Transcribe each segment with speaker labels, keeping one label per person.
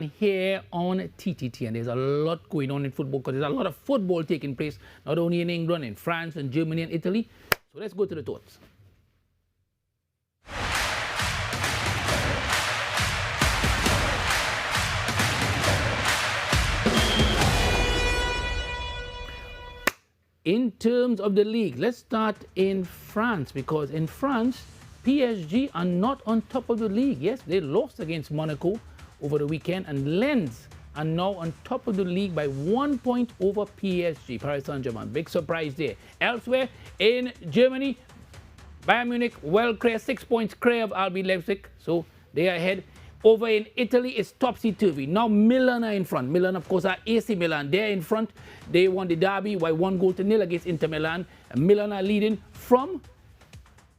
Speaker 1: here on TTT, and there's a lot going on in football because there's a lot of football taking place not only in England, in France, and Germany, and Italy. So let's go to the thoughts. In terms of the league, let's start in France, because in France, PSG are not on top of the league. Yes, they lost against Monaco over the weekend, and Lens are now on top of the league by 1 point over PSG, Paris Saint-Germain. Big surprise there. Elsewhere in Germany, Bayern Munich well clear, 6 points clear of RB Leipzig, so they are ahead. Over in Italy, it's topsy-turvy. Now Milan are in front. Milan, of course, are AC Milan. They're in front. They won the derby by 1-0 against Inter Milan. And Milan are leading from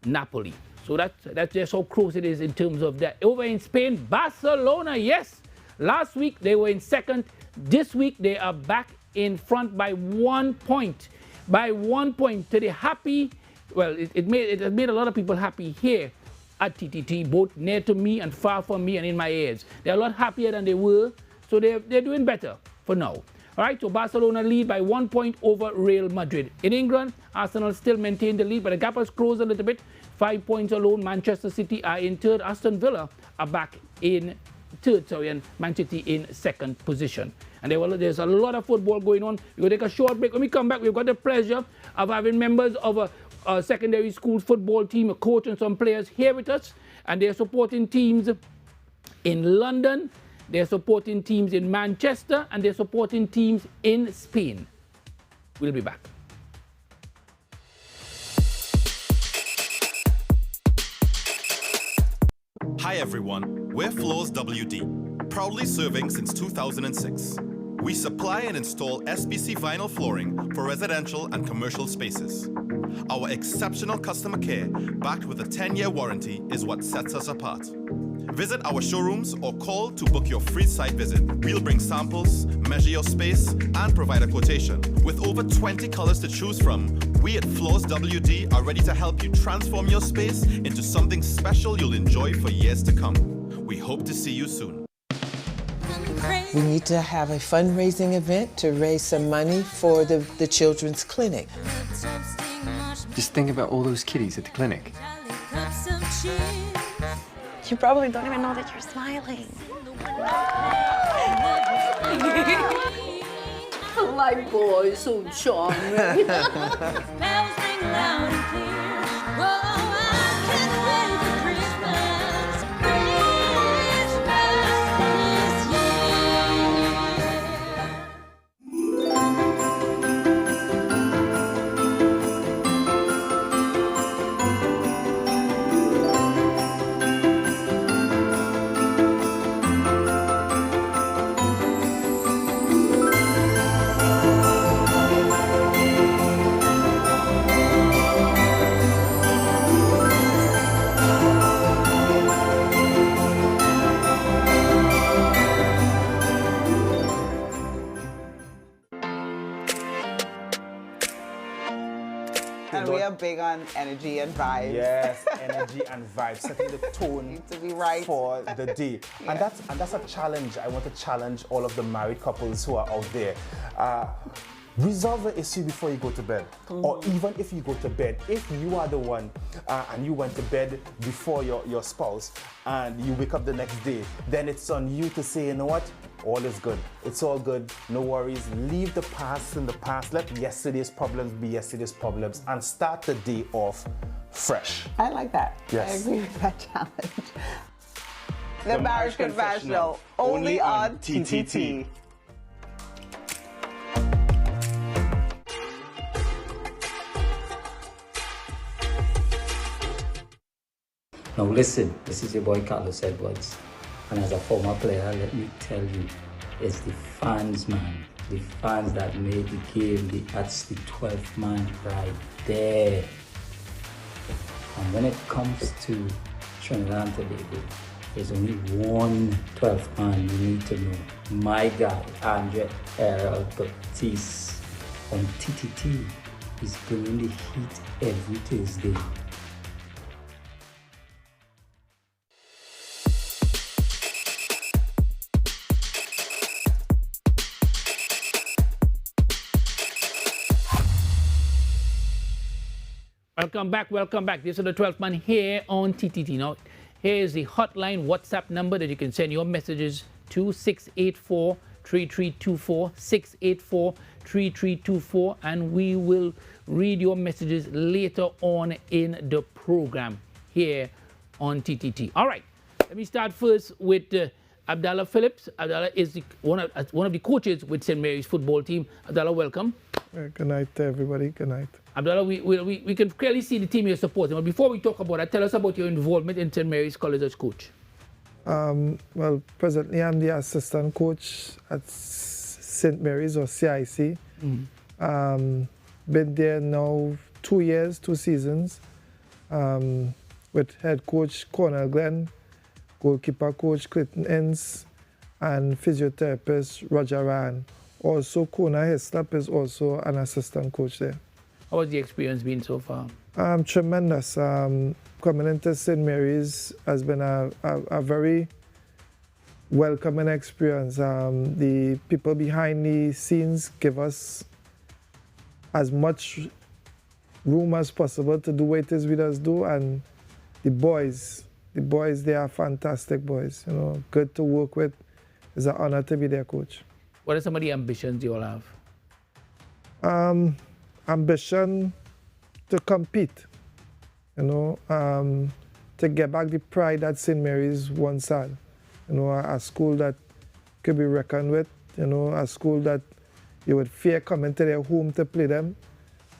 Speaker 1: Napoli. So that's just how close it is in terms of that. Over in Spain, Barcelona, yes. Last week, they were in second. This week, they are back in front by 1 point. By 1 point to the happy, well, it has made a lot of people happy here at TTT, both near to me and far from me and in my ears. They're a lot happier than they were, so they're doing better for now. All right, so Barcelona lead by 1 point over Real Madrid. In England, Arsenal still maintain the lead, but the gap has closed a little bit. 5 points alone. Manchester City are in third. Aston Villa are back in third, and Man City in second position. And there's a lot of football going on. We're going to take a short break. When we come back, we've got the pleasure of having members of a secondary school football team, a coach and some players here with us. And they're supporting teams in London, they're supporting teams in Manchester, and they're supporting teams in Spain. We'll be back.
Speaker 2: Hi everyone, we're Floors WD, proudly serving since 2006. We supply and install SPC vinyl flooring for residential and commercial spaces. Our exceptional customer care, backed with a 10-year warranty, is what sets us apart. Visit our showrooms or call to book your free site visit. We'll bring samples, measure your space, and provide a quotation. With over 20 colors to choose from, we at Floors WD are ready to help you transform your space into something special you'll enjoy for years to come. We hope to see you soon.
Speaker 3: We need to have a fundraising event to raise some money for the children's clinic.
Speaker 4: Just think about all those kiddies at the clinic.
Speaker 5: You probably don't even know that you're smiling.
Speaker 6: My boy, so charming.
Speaker 7: And we are big on energy and vibes.
Speaker 8: Yes, energy and vibes, setting the tone
Speaker 7: Need to be right
Speaker 8: for the day.
Speaker 7: Yeah.
Speaker 8: And that's a challenge. I want to challenge all of the married couples who are out there. Resolve the issue before you go to bed. Or even if you go to bed, if you are the one and you went to bed before your spouse and you wake up the next day, then it's on you to say, you know what? All is good. It's all good. No worries. Leave the past in the past. Let yesterday's problems be yesterday's problems and start the day off fresh.
Speaker 7: I like that.
Speaker 8: Yes.
Speaker 7: I agree with that challenge. The Marriage Confessional, only on TTT.
Speaker 9: Now listen, this is your boy Carlos Edwards, and as a former player, let me tell you, it's the fans, man. The fans that made the game, that's the 12th man right there. And when it comes to Trinidad and Tobago, there's only one 12th man you need to know. My guy, Andre Errol Baptiste on TTT, is bringing the heat every Tuesday.
Speaker 1: Welcome back, welcome back. This is the 12th man here on TTT. Now, here is the hotline WhatsApp number that you can send your messages to 684-3324, 684-3324, and we will read your messages later on in the program here on TTT. All right, let me start first with Abdallah Phillips. Abdallah is one of the coaches with St. Mary's football team. Abdallah, welcome.
Speaker 10: Good night to everybody. Good night.
Speaker 1: Abdallah, we can clearly see the team you're supporting. But before we talk about that, tell us about your involvement in St. Mary's College as coach.
Speaker 10: Well, presently I'm the assistant coach at St. Mary's or CIC. Been there now 2 years, 2 seasons, with head coach Cornell Glenn, goalkeeper coach Clinton Ince, and physiotherapist Roger Ryan. Also, Kona Heslop is also an assistant coach there.
Speaker 1: How has the experience been so far?
Speaker 10: Tremendous. Coming into St. Mary's has been a very welcoming experience. The people behind the scenes give us as much room as possible to do what it is we just do, and the boys, they are fantastic boys. You know, good to work with. It's an honor to be their coach.
Speaker 1: What are some of the ambitions you all have?
Speaker 10: Ambition to compete, you know, to get back the pride that St. Mary's once had. You know, a school that could be reckoned with, you know, a school that you would fear coming to their home to play them.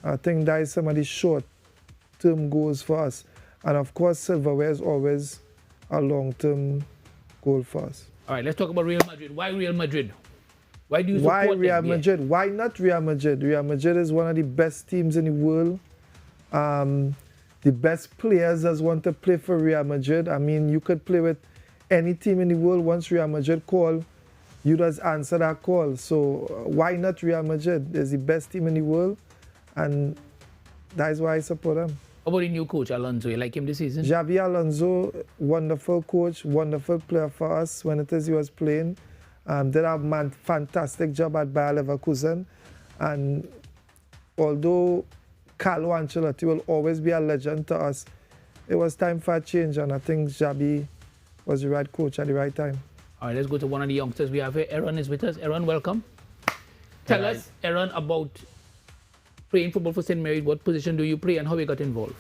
Speaker 10: I think that is some of the short-term goals for us. And of course, silverware is always a long-term goal for us.
Speaker 1: All right, let's talk about Real Madrid. Why Real Madrid? Why do you support
Speaker 10: Why Real
Speaker 1: them?
Speaker 10: Madrid? Yeah. Why not Real Madrid? Real Madrid is one of the best teams in the world. The best players that want to play for Real Madrid. I mean, you could play with any team in the world. Once Real Madrid call, you just answer that call. So why not Real Madrid? They're the best team in the world, and that is why I support them.
Speaker 1: How about the new coach, Alonso? You like him this season?
Speaker 10: Xabi Alonso, wonderful coach, wonderful player for us when it is he was playing. Did a fantastic job at Bayer Leverkusen. And although Carlo Ancelotti will always be a legend to us, it was time for a change, and I think Xabi was the right coach at the right time.
Speaker 1: All right, let's go to one of the youngsters we have here. Aaron is with us. Aaron, welcome. Tell us, Aaron, about playing football for St. Mary's. What position do you play and how you got involved?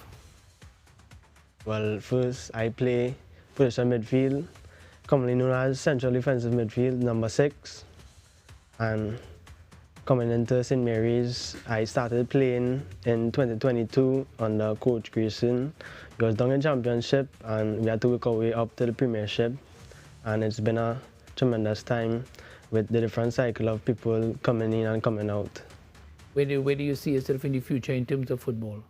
Speaker 11: Well, first I play position midfield, commonly known as central defensive midfield, number 6. And coming into St. Mary's, I started playing in 2022 under Coach Grayson. He was down in Championship and we had to work our way up to the Premiership. And it's been a tremendous time with the different cycle of people coming in and coming out.
Speaker 1: Where do you see yourself in the future in terms of football?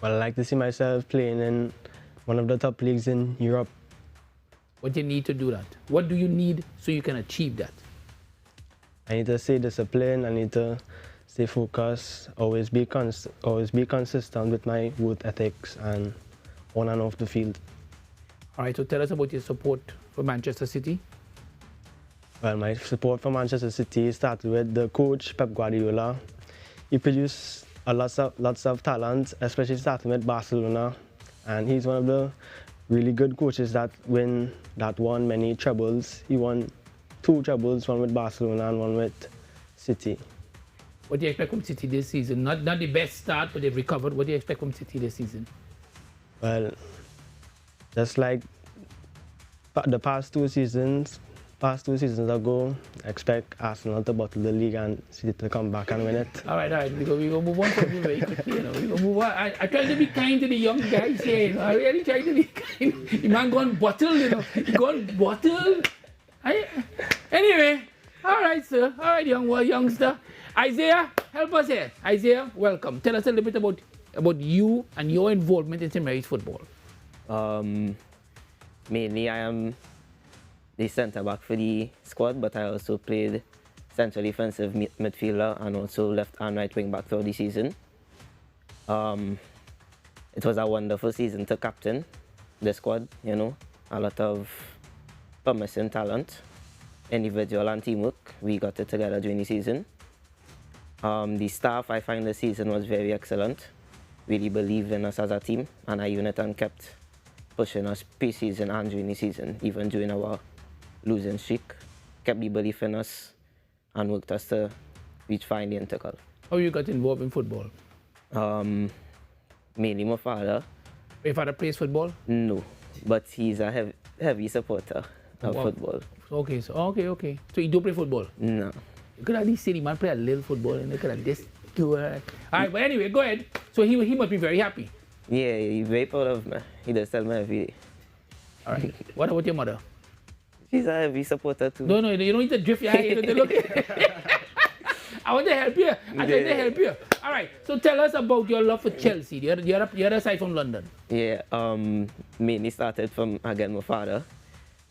Speaker 11: Well, I like to see myself playing in one of the top leagues in Europe.
Speaker 1: What do you need to do that? What do you need so you can achieve that?
Speaker 11: I need to stay disciplined. I need to stay focused. Always be consistent with my work ethics and on and off the field.
Speaker 1: All right. So tell us about your support for Manchester City.
Speaker 11: Well, my support for Manchester City started with the coach Pep Guardiola. He produced lots of talent, especially starting with Barcelona, and he's one of the really good coaches that won many trebles. He won 2 trebles, one with Barcelona and one with City.
Speaker 1: What do you expect from City this season? Not the best start, but they've recovered. What do you expect from City this season?
Speaker 11: Well, just like the past two seasons ago, I expect Arsenal to bottle the league and City to come back and win it.
Speaker 1: All right. We're going to move on from you very quickly. You know, we're going to move on. I try to be kind to the young guys here. You know, I really try to be kind. The man gone bottle, you know. He gone bottle. Anyway, all right, sir. All right, youngster. Isaiah, help us here. Isaiah, welcome. Tell us a little bit about you and your involvement in St. Mary's football.
Speaker 12: Mainly, I am the centre-back for the squad, but I also played central defensive midfielder and also left and right wing-back throughout the season. It was a wonderful season to captain the squad, you know. A lot of promising talent, individual and teamwork. We got it together during the season. The staff, I find the season was very excellent. really believed in us as a team, and our unit and kept pushing us pre-season and during the season, even during our losing streak, kept the belief in us and worked us to reach finally Intercal.
Speaker 1: How you got involved in football?
Speaker 12: Mainly my father.
Speaker 1: Your father plays football?
Speaker 12: No, but he's a heavy supporter of football.
Speaker 1: Okay, so okay. So you do play football?
Speaker 12: No.
Speaker 1: You could at least see the man play a little football and they could have just do it. All right, but anyway, go ahead. So he must be very happy.
Speaker 12: Yeah, he's very proud of me. He does tell me every day.
Speaker 1: All right. What about your mother?
Speaker 12: She's a heavy supporter too.
Speaker 1: No, you don't need to drift your head. Look. I want to help you. I want to help you. All right. So tell us about your love for Chelsea, the other side from London.
Speaker 12: Yeah. Mainly started from, again, my father.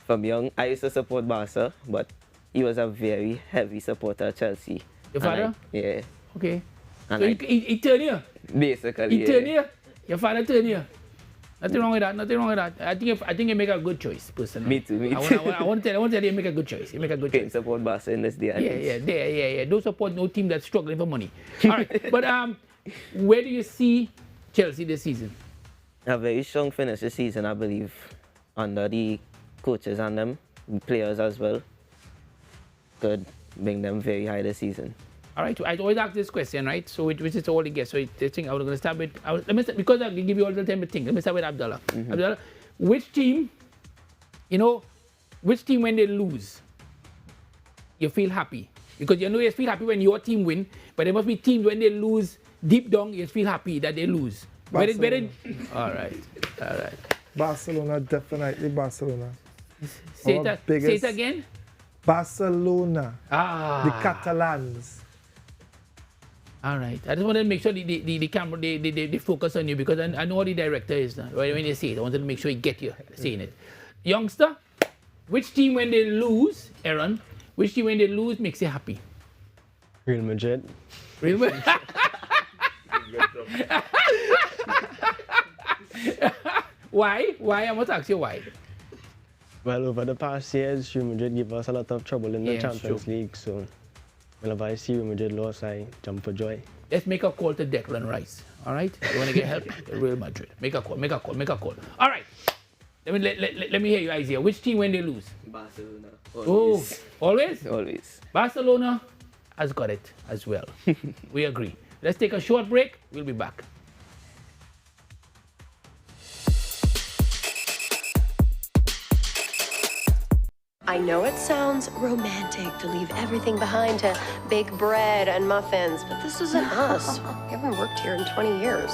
Speaker 12: From young, I used to support Barca, but he was a very heavy supporter of Chelsea.
Speaker 1: Your father?
Speaker 12: Yeah.
Speaker 1: Okay.
Speaker 12: And
Speaker 1: so he turned you?
Speaker 12: Basically,
Speaker 1: He turned you? Your father turned you? Nothing wrong with that. I think you make a good choice, personally.
Speaker 12: Me too.
Speaker 1: I want to tell you, you make a good choice. You make a good choice.
Speaker 12: Can't support Barca in this day.
Speaker 1: Yeah. Don't support no team that's struggling for money. All right, but where do you see Chelsea this season?
Speaker 12: A very strong finish this season, I believe, under the coaches and them, players as well. Could bring them very high this season.
Speaker 1: All right, I always ask this question, right? So which is all the guests. So I think I was going to start with, because I can give you all the time to think. Let me start with Abdallah. Abdallah, which team when they lose, you feel happy? Because you feel happy when your team win, but there must be teams when they lose, deep down, you feel happy that they lose.
Speaker 10: Barcelona.
Speaker 1: All right.
Speaker 10: Barcelona, definitely Barcelona.
Speaker 1: Say it again.
Speaker 10: Barcelona. The Catalans.
Speaker 1: All right. I just wanted to make sure the camera, they focus on you, because I know what the director is now. When they say it, I wanted to make sure he get you saying it. Youngster, which team when they lose, Aaron, which team when they lose makes you happy?
Speaker 11: Real Madrid.
Speaker 1: Real Madrid? Why? I want to ask you why.
Speaker 11: Well, over the past years, Real Madrid gave us a lot of trouble in the Champions League, so whenever I see Real Madrid lose, I jump for joy.
Speaker 1: Let's make a call to Declan Rice, all right? You want to get help? Real Madrid. Make a call. All right. Let me hear you, Isaiah. Which team when they lose?
Speaker 12: Barcelona.
Speaker 1: Always. Always?
Speaker 12: Always.
Speaker 1: Barcelona has got it as well. We agree. Let's take a short break. We'll be back.
Speaker 5: I know it sounds romantic to leave everything behind to bake bread and muffins, but this isn't us. We haven't worked here in 20 years.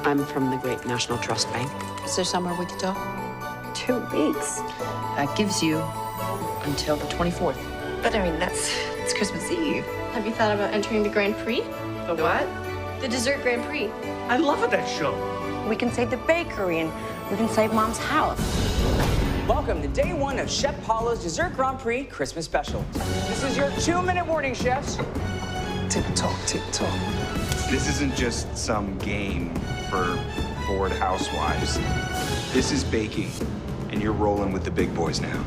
Speaker 13: I'm from the Great National Trust Bank. Is there somewhere we could talk?
Speaker 5: 2 weeks.
Speaker 13: That gives you until the 24th.
Speaker 5: But I mean, it's Christmas Eve. Have you thought about entering the Grand Prix?
Speaker 13: The what?
Speaker 5: The dessert Grand Prix.
Speaker 13: I love that show.
Speaker 14: We can save the bakery and we can save Mom's house.
Speaker 15: Welcome to day 1 of Chef Paulo's Dessert Grand Prix Christmas Special. This is your 2-minute warning, chefs.
Speaker 16: Tick-tock. This isn't just some game for bored housewives. This is baking, and you're rolling with the big boys now.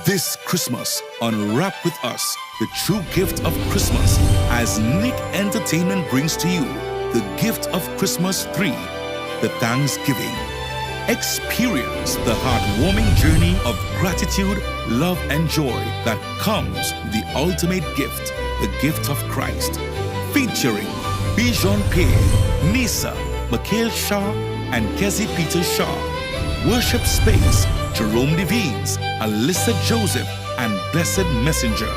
Speaker 17: This Christmas, unwrap with us the true gift of Christmas as Nick Entertainment brings to you the gift of Christmas 3, the Thanksgiving. Experience the heartwarming journey of gratitude, love, and joy that comes with the ultimate gift, the gift of Christ. Featuring Bijan Pierre, Nisa, Mikhail Shah, and Kezi Peter Shah. Worship Space, Jerome Devines, Alyssa Joseph, and Blessed Messenger.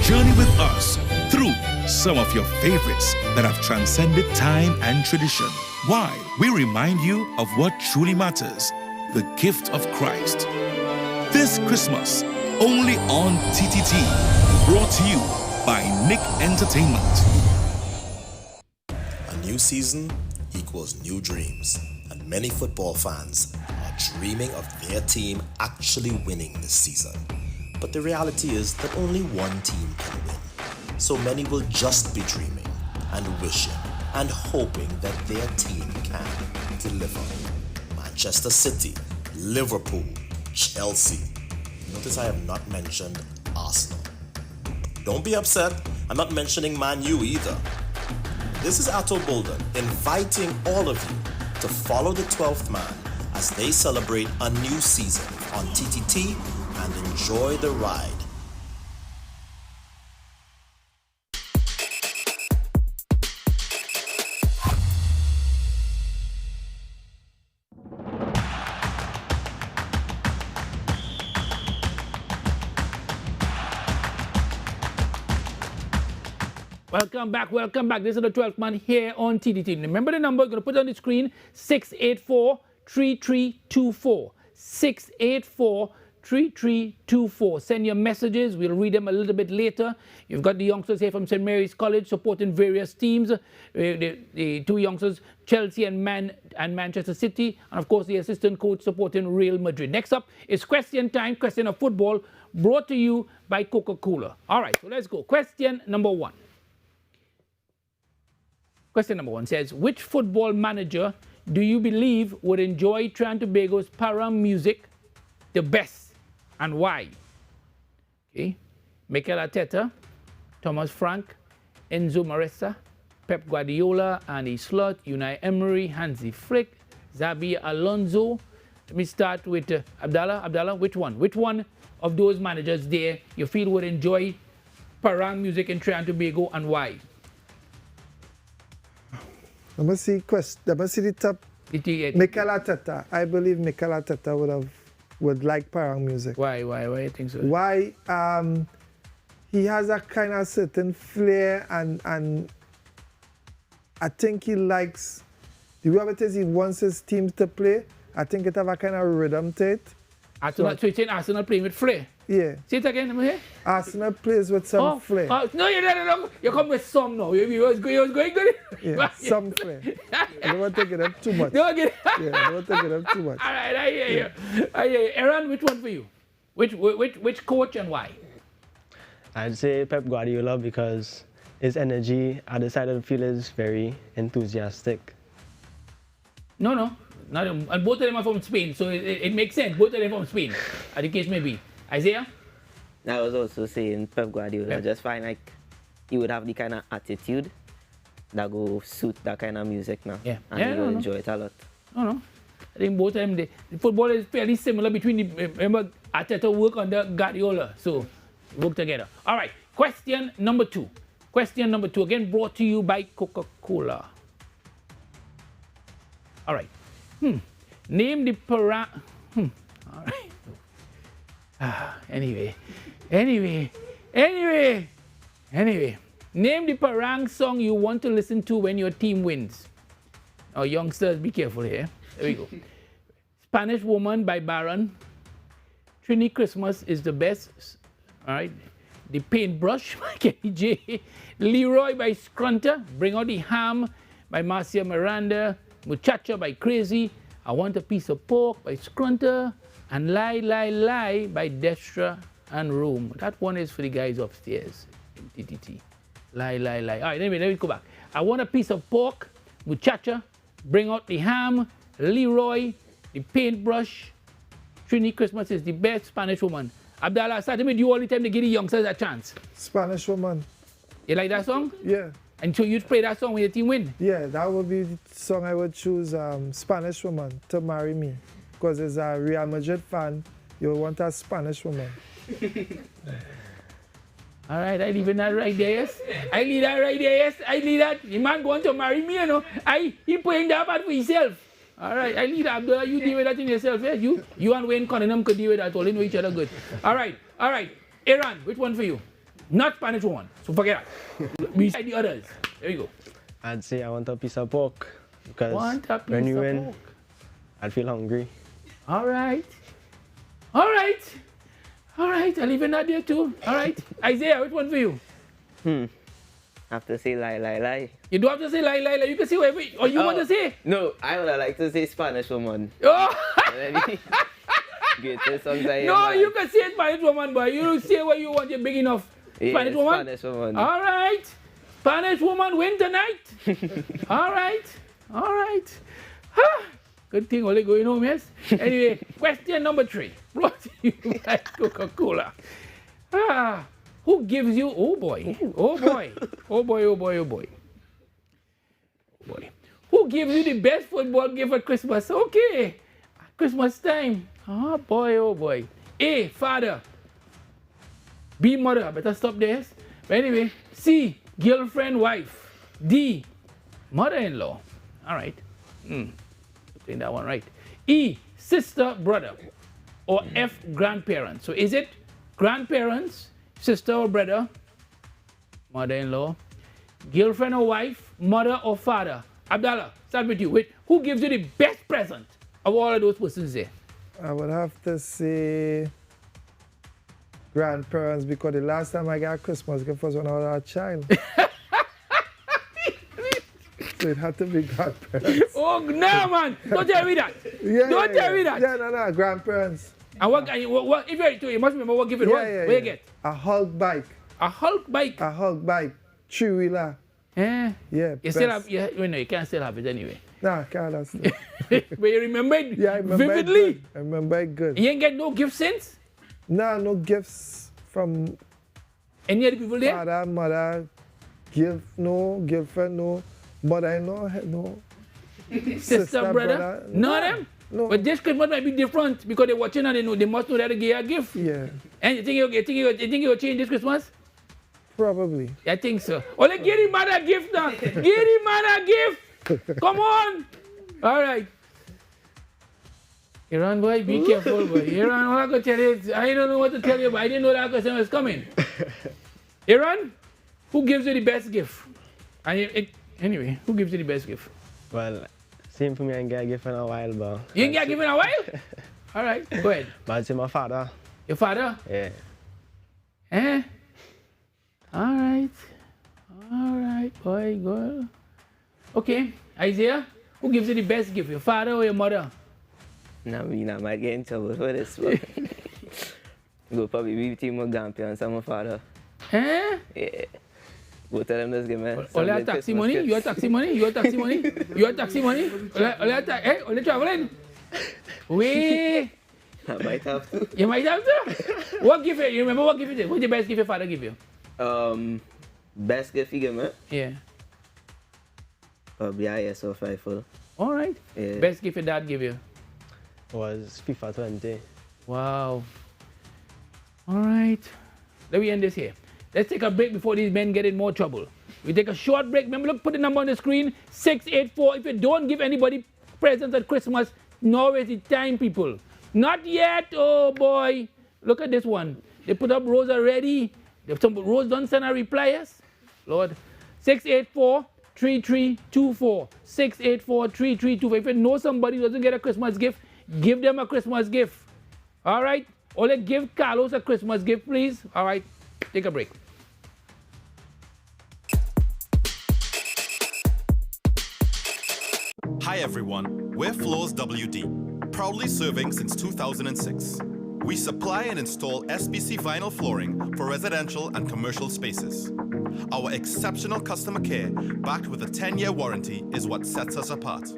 Speaker 17: Journey with us through some of your favorites that have transcended time and tradition. Why? We remind you of what truly matters, the gift of Christ. This Christmas, only on TTT, brought to you by Nick Entertainment.
Speaker 18: A new season equals new dreams, and many football fans are dreaming of their team actually winning this season. But the reality is that only one team can win. So many will just be dreaming and wishing and hoping that their team can deliver. Manchester City, Liverpool, Chelsea. Notice I have not mentioned Arsenal. Don't be upset, I'm not mentioning Man U either. This is Atto Bolden inviting all of you to follow the 12th man as they celebrate a new season on TTT and enjoy the ride.
Speaker 1: Welcome back, welcome back. This is the 12th man here on TTT. Remember the number, I'm going to put it on the screen, 684-3324. 684-3324. Send your messages, we'll read them a little bit later. You've got the youngsters here from St. Mary's College supporting various teams. The two youngsters, Chelsea and Manchester City. And of course, the assistant coach supporting Real Madrid. Next up is question time, question of football, brought to you by Coca-Cola. All right, so let's go. Question number one. Question number one says, which football manager do you believe would enjoy Trinidad and Tobago's Parang music the best and why? Okay. Mikel Arteta, Thomas Frank, Enzo Maresca, Pep Guardiola, Arne Slot, Unai Emery, Hansi Flick, Xabi Alonso. Let me start with Abdallah. Abdallah, which one? Which one of those managers there you feel would enjoy Parang music in Trinidad and Tobago and why?
Speaker 10: Let me see the top. Mikel Arteta. I believe Mikel Arteta would like Parang music.
Speaker 1: Why you think so?
Speaker 10: Why? He has a kind of certain flair and I think he likes the way it is he wants his teams to play. I think it have a kind of rhythm to it.
Speaker 1: So you're saying Arsenal playing with flair?
Speaker 10: Yeah.
Speaker 1: Say it again, let me hear.
Speaker 10: Arsenal plays with some flair.
Speaker 1: No, you come with some now. You was going good.
Speaker 10: Yeah, some flair. I don't want to get up too much.
Speaker 1: Don't get
Speaker 10: I don't want to get up too much.
Speaker 1: All right, I hear you. Aaron, which one for you? Which coach and why?
Speaker 11: I'd say Pep Guardiola because his energy at the side of the field is very enthusiastic.
Speaker 1: No. And both of them are from Spain, so it makes sense. Both of them from Spain, as the case may be. Isaiah?
Speaker 12: I was also saying Pep Guardiola. I just find like he would have the kind of attitude that go suit that kind of music now.
Speaker 1: Yeah.
Speaker 12: And he will enjoy it a lot.
Speaker 1: No. I think both of them, the football is fairly similar between remember, Arteta work under Guardiola, so work together. All right, question number two. Question number two, again brought to you by Coca-Cola. All right. Name the Parang. All right. Anyway. Name the Parang song you want to listen to when your team wins. Oh, youngsters, be careful here. There we go. Spanish Woman by Baron. Trini Christmas is the best. All right. The Paintbrush by Kenny J. Leroy by Scrunter. Bring Out the Ham by Marcia Miranda. Muchacha by Crazy. I Want a Piece of Pork by Scrunter. And Lie, Lie, Lie by Destra and Rome. That one is for the guys upstairs in TTT. Lie, Lie, Lie. All right, anyway, let me go back. I Want a Piece of Pork, Muchacha, Bring Out the Ham, Leroy, The Paintbrush, Trini Christmas is the best, Spanish Woman. Abdallah, I started with you all the time to give the youngsters a chance.
Speaker 10: Spanish Woman.
Speaker 1: You like that song?
Speaker 10: Yeah.
Speaker 1: And so you'd play that song when your team win?
Speaker 10: Yeah, that would be the song I would choose, Spanish Woman, To Marry Me. Because as a Real Madrid fan, you would want a Spanish woman.
Speaker 1: All right, I leave that right there, yes. I leave that right there, yes. I leave that. The man going to marry me, you know. He playing that part for himself. All right, I leave that. Abdullah, you deal with that in yourself, yes. You and Wayne Cunningham could deal with that. All they know each other good. All right. Aaron, which one for you? Not Spanish Woman, so forget that. We said the others. There you go.
Speaker 11: I'd say I Want a Piece of Pork. Because
Speaker 1: Want a piece
Speaker 11: when you
Speaker 1: of
Speaker 11: win,
Speaker 1: pork.
Speaker 11: I'd feel hungry.
Speaker 1: All right. All right. All right. I'll leave it out there too. All right. Isaiah, which one for you?
Speaker 12: I have to say lie.
Speaker 1: You don't have to say lie. You can say whatever or you want to say.
Speaker 12: No, I would like to say Spanish woman.
Speaker 1: Oh.
Speaker 12: Greatest songs I
Speaker 1: No,
Speaker 12: ever
Speaker 1: you can say Spanish woman, boy. You say what you want. You're big enough.
Speaker 12: Yeah,
Speaker 1: Spanish woman.
Speaker 12: Spanish woman.
Speaker 1: All right. Spanish woman win tonight. All right. Good thing only going home, yes? Anyway, question number 3. Brought to you by Coca-Cola. Who gives you, oh boy. Who gives you the best football gift at Christmas? Okay. Christmas time. Oh boy. A, father. B, mother. Better stop there. But anyway, C, girlfriend, wife. D, mother-in-law. All right. Doing that one right. E, sister, brother. Or F, grandparents. So is it grandparents, sister or brother, mother-in-law, girlfriend or wife, mother or father? Abdallah, start with you. Wait, who gives you the best present of all of those persons there?
Speaker 10: I would have to say grandparents, because the last time I got a Christmas gift was when I was a child. So it had to be grandparents.
Speaker 1: Oh, no, man. Don't tell me that. Don't tell me that.
Speaker 10: Yeah, no, grandparents.
Speaker 1: And what if you're to, you must remember what gift it was. What you get?
Speaker 10: A Hulk bike.
Speaker 1: A Hulk bike?
Speaker 10: A Hulk bike. 3-wheeler.
Speaker 1: Yeah.
Speaker 10: Yeah.
Speaker 1: You still have, you can't still have it anyway.
Speaker 10: Nah, can't have it.
Speaker 1: But you remember it
Speaker 10: vividly? I remember it good.
Speaker 1: You ain't get no gift since?
Speaker 10: Nah, no gifts from
Speaker 1: any other people there?
Speaker 10: Father, mother, no, girlfriend, no, mother-in-law, no.
Speaker 1: Sister, brother? None of them?
Speaker 10: No.
Speaker 1: But this Christmas might be different because they're watching and they must know that they get a gift.
Speaker 10: Yeah.
Speaker 1: And you think you'll change this Christmas?
Speaker 10: Probably.
Speaker 1: I think so. Oh, let's get him a gift now. Get him a gift. Come on. All right. Iran boy, be careful, boy. Iran, all I can tell you, I don't know what to tell you, but I didn't know that question was coming. Iran, who gives you the best gift? Anyway, who gives you the best gift?
Speaker 11: Well, same for me, I ain't get a gift in a while, but...
Speaker 1: You ain't get a gift in a while? All right, go ahead.
Speaker 11: But I'd say my father.
Speaker 1: Your father?
Speaker 11: Yeah.
Speaker 1: Eh? All right, boy, girl. Okay, Isaiah, who gives you the best gift, your father or your mother?
Speaker 12: I might get in trouble for this one. Go probably be between my grandparents and my father.
Speaker 1: Eh?
Speaker 12: Yeah. Go tell them just give me
Speaker 1: all that taxi money? Your taxi money? Your taxi money? Your taxi money? All traveling? Wait.
Speaker 12: I might have to.
Speaker 1: You might have to? What gift? You remember what gift it is? What's the best gift your father give you?
Speaker 12: Best gift he give me?
Speaker 1: Yeah.
Speaker 12: Probably ISO 5 full.
Speaker 1: All right.
Speaker 12: Yeah.
Speaker 1: Best gift your dad give you?
Speaker 11: Was FIFA 20.
Speaker 1: Wow. All right. Let me end this here. Let's take a break before these men get in more trouble. We take a short break. Remember, look, put the number on the screen, 684. If you don't give anybody presents at Christmas, now is the time, people. Not yet, oh boy. Look at this one. They put up Rose already. Some Rose don't send a reply, yes? Lord. 684-3324. 684-3324. If you know somebody who doesn't get a Christmas gift, give them a Christmas gift. All right? Or let's give Carlos a Christmas gift, please. All right? Take a break.
Speaker 2: Hi everyone, we're Floors WD, proudly serving since 2006. We supply and install SBC vinyl flooring for residential and commercial spaces. Our exceptional customer care, backed with a 10-year warranty, is what sets us apart.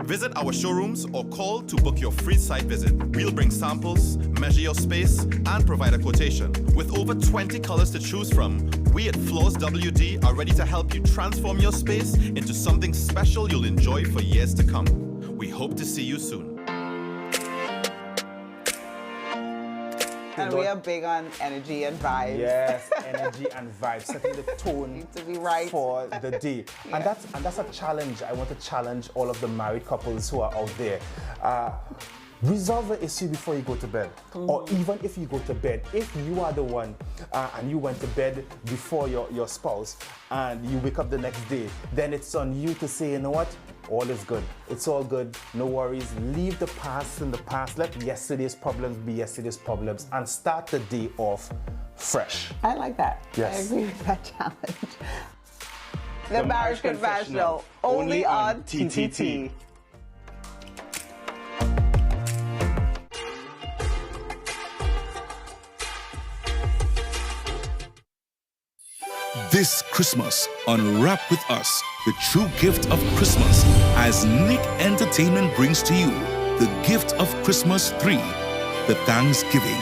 Speaker 2: Visit our showrooms or call to book your free site visit. We'll bring samples, measure your space, and provide a quotation. With over 20 colors to choose from, we at Floors WD are ready to help you transform your space into something special you'll enjoy for years to come. We hope to see you soon.
Speaker 7: And we are big on energy and vibes.
Speaker 8: Yes, energy and vibes, setting the tone
Speaker 7: to be right
Speaker 8: for the day. Yeah. And that's a challenge. I want to challenge all of the married couples who are out there. resolve the issue before you go to bed. Or even if you go to bed, if you are the one and you went to bed before your spouse and you wake up the next day, then it's on you to say, you know what? All is good. It's all good. No worries. Leave the past in the past. Let yesterday's problems be yesterday's problems and start the day off fresh.
Speaker 7: I like that.
Speaker 8: Yes.
Speaker 7: I agree with that challenge. The Marriage Confessional, only on TTT.
Speaker 17: This Christmas, unwrap with us the true gift of Christmas as Nick Entertainment brings to you the gift of Christmas 3, the Thanksgiving.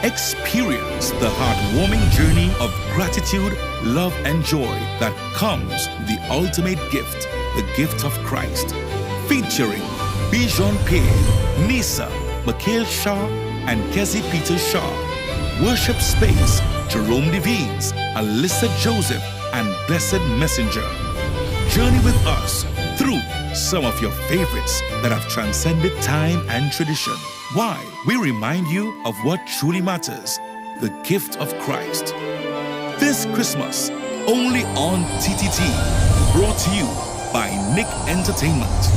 Speaker 17: Experience the heartwarming journey of gratitude, love, and joy that comes with the ultimate gift, the gift of Christ. Featuring Bijan Pierre, Nisa, Mikhail Shah, and Kezi Peter Shah. Worship Space, Jerome Devines, Alyssa Joseph, and Blessed Messenger. Journey with us through some of your favorites that have transcended time and tradition. Why? We remind you of what truly matters, the gift of Christ. This Christmas, only on TTT, brought to you by Nick Entertainment.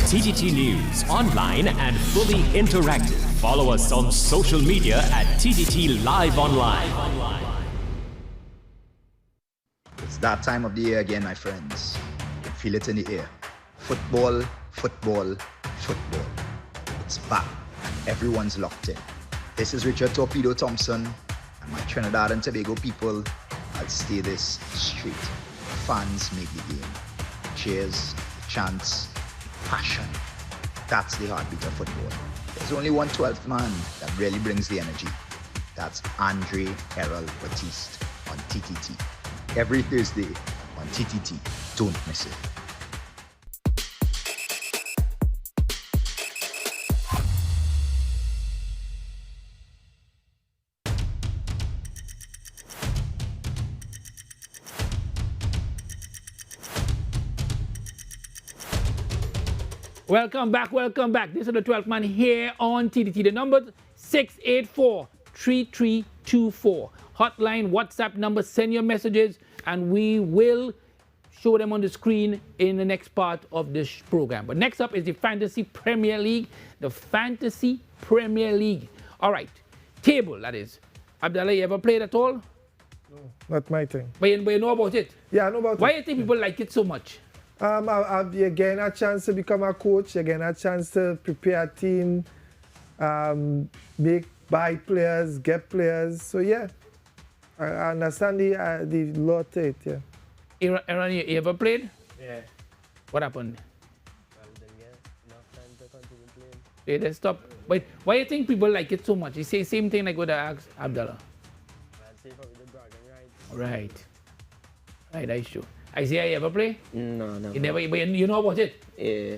Speaker 19: TTT News, online and fully interactive. Follow us on social media at TTT Live Online.
Speaker 20: It's that time of the year again, my friends. You can feel it in the air. Football, football, football. It's back, and everyone's locked in. This is Richard Torpedo Thompson, and my Trinidad and Tobago people. I'll stay this straight. Fans make the game. Cheers, chants, passion. That's the heartbeat of football. There's only one 12th man that really brings the energy. That's Andre Errol Batiste on TTT. Every Thursday on TTT. Don't miss it.
Speaker 1: Welcome back, welcome back. This is the 12th man here on TTT. The number 684-3324. Hotline, WhatsApp number, send your messages, and we will show them on the screen in the next part of this program. But next up is the Fantasy Premier League. The Fantasy Premier League. All right, table, that is. Abdallah, you ever played at all?
Speaker 10: No, not my thing.
Speaker 1: But you know about it?
Speaker 10: Yeah, I know about it.
Speaker 1: Why do you think people like it so much?
Speaker 10: You're getting a chance to become a coach, you're getting a chance to prepare a team, buy players, get players. So yeah, I understand the law to it, yeah.
Speaker 1: Aaron, you ever played?
Speaker 11: Yeah.
Speaker 1: What happened?
Speaker 11: Well, didn't get enough time to continue playing.
Speaker 1: Yeah, let's stop. But why do you think people like it so much? You say same thing like what I asked Abdallah.
Speaker 11: I'd say probably the bragging rights.
Speaker 1: Right. Right, that's true. Isaiah, you ever play?
Speaker 12: No.
Speaker 1: You never, but you know about it?
Speaker 12: Yeah.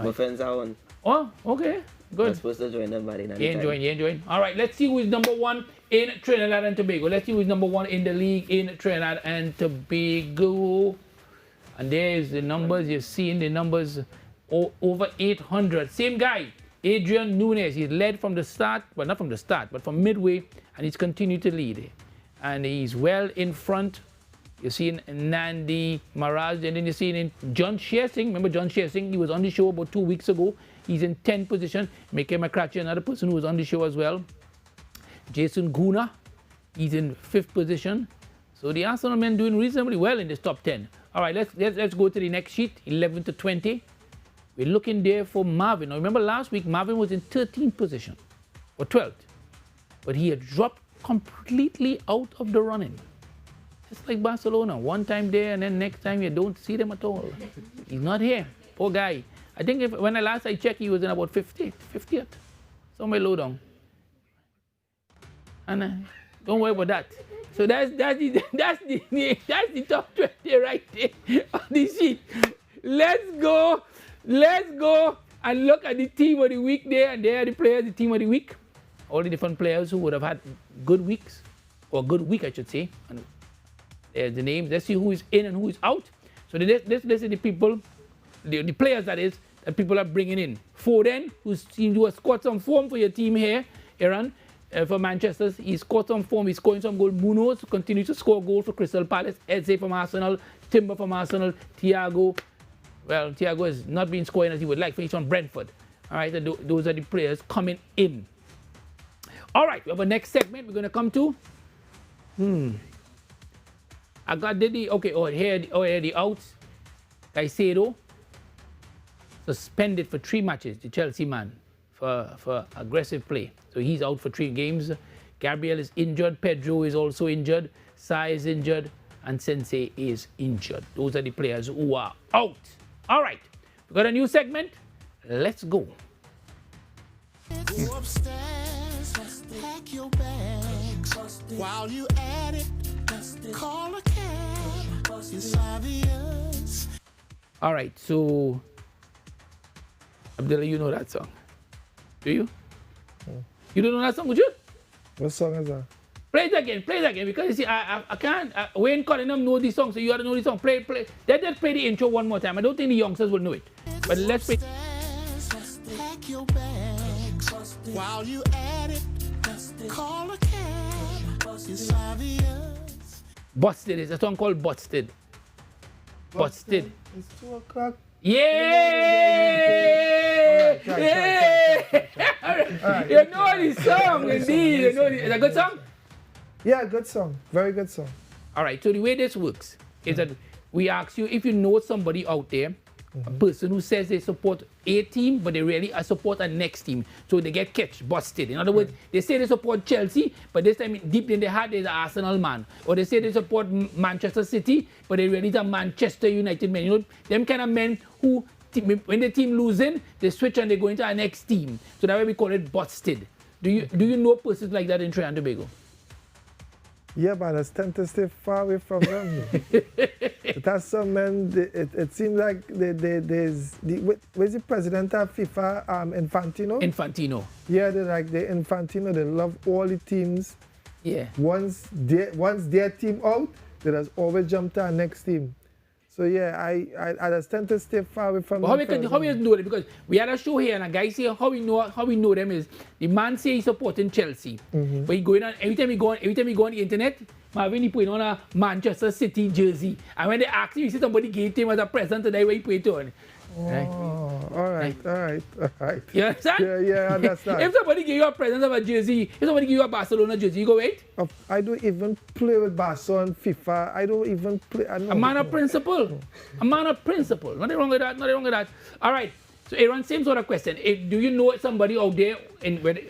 Speaker 12: My friends are on.
Speaker 1: Oh, okay. Good.
Speaker 12: I'm supposed to join them, but in
Speaker 1: You enjoying. All right, let's see who is number one in Trinidad and Tobago. Let's see who is number one in the league in Trinidad and Tobago. And there's the numbers. You're seeing the numbers over 800. Same guy, Adrian Nunes. He's led from the start. Well, not from the start, but from midway. And he's continued to lead. And he's well in front. You're seeing Nandi Maharaj, and then you're seeing John Shearsing. Remember John Shearsing? He was on the show about 2 weeks ago. He's in 10th position. Mike McCratchy, another person who was on the show as well. Jason Guna, he's in 5th position. So the Arsenal men doing reasonably well in this top 10. All right, let's go to the next sheet, 11 to 20. We're looking there for Marvin. Now remember last week, Marvin was in 13th position, or 12th. But he had dropped completely out of the running. Just like Barcelona, one time there and then next time you don't see them at all. He's not here, poor guy. I think when last I checked, he was in about 50th, somewhere low down. And don't worry about that. So that's the top 20 right there on the sheet. Let's go and look at the team of the week there, and there are the players, the team of the week. All the different players who would have had good weeks, or good week I should say. And the names. Let's see who is in and who is out. So this is the people, the players that that people are bringing in. Foden, who has scored some form for your team here, Aaron, for Manchester. He's scored some form. He's scoring some goal. Munoz continues to score goals for Crystal Palace. Eze from Arsenal. Timber from Arsenal. Thiago. Well, Thiago has not been scoring as he would like. He's on Brentford. All right, those are the players coming in. All right, we have a next segment we're going to come to. I got the here the outs. Caicedo suspended for 3 matches, the Chelsea man, for aggressive play. So he's out for 3 games. Gabriel is injured. Pedro is also injured. Sai is injured. And Sensei is injured. Those are the players who are out. All right, we got a new segment. Let's go.
Speaker 21: Go upstairs, pack your bags. While you at it, call a cab. It's obvious.
Speaker 1: All right, so Abdullah, you know that song, do you? You don't know that song, would you?
Speaker 10: What song is that?
Speaker 1: Play it again, because you see, I can't. Wayne Cunningham know this song, so you got to know this song. Play. Let's play the intro one more time. I don't think the youngsters will know it, but let's play.
Speaker 21: Pack your bags. While you at it, call a cab. It's obvious.
Speaker 1: Busted. It's a song called Busted. Busted.
Speaker 10: It's 2 o'clock.
Speaker 1: Yeah! You know this song, indeed. You know it's a good song?
Speaker 10: Yeah, good song. Very good song.
Speaker 1: All right, so the way this works is that we ask you if you know somebody out there, a person who says they support a team, but they really support a next team. So they get catch, busted. In other words, they say they support Chelsea, but this time deep in their heart, there's an Arsenal man. Or they say they support Manchester City, but they really are Manchester United men. You know, them kind of men who, when the team losing, they switch and they go into our next team. So that's why we call it busted. Do you know persons like that in Trinidad and Tobago?
Speaker 10: Yeah, but I tend to stay far away from them. It has some men, it seems like where's the president of FIFA, Infantino?
Speaker 1: Infantino.
Speaker 10: Yeah, the Infantino, they love all the teams.
Speaker 1: Yeah.
Speaker 10: Once their team out, they just always jump to our next team. So yeah, I just tend to stay far away from them.
Speaker 1: How we know them? Because we had a show here and a guy say how we know them is the man say he's supporting Chelsea. But he going on every time he go on the internet, Marvin he put on a Manchester City jersey. And when they ask him, he see somebody gave him as a present today where he put it on.
Speaker 10: Right. All right.
Speaker 1: You understand?
Speaker 10: Yeah, I understand.
Speaker 1: If somebody give you a present of a jersey, if somebody give you a Barcelona jersey, you go wait?
Speaker 10: I don't even play with Barcelona, FIFA. I don't even play.
Speaker 1: A man of principle. A man of principle. Nothing wrong with that. All right. So Aaron, same sort of question. Do you know somebody out there,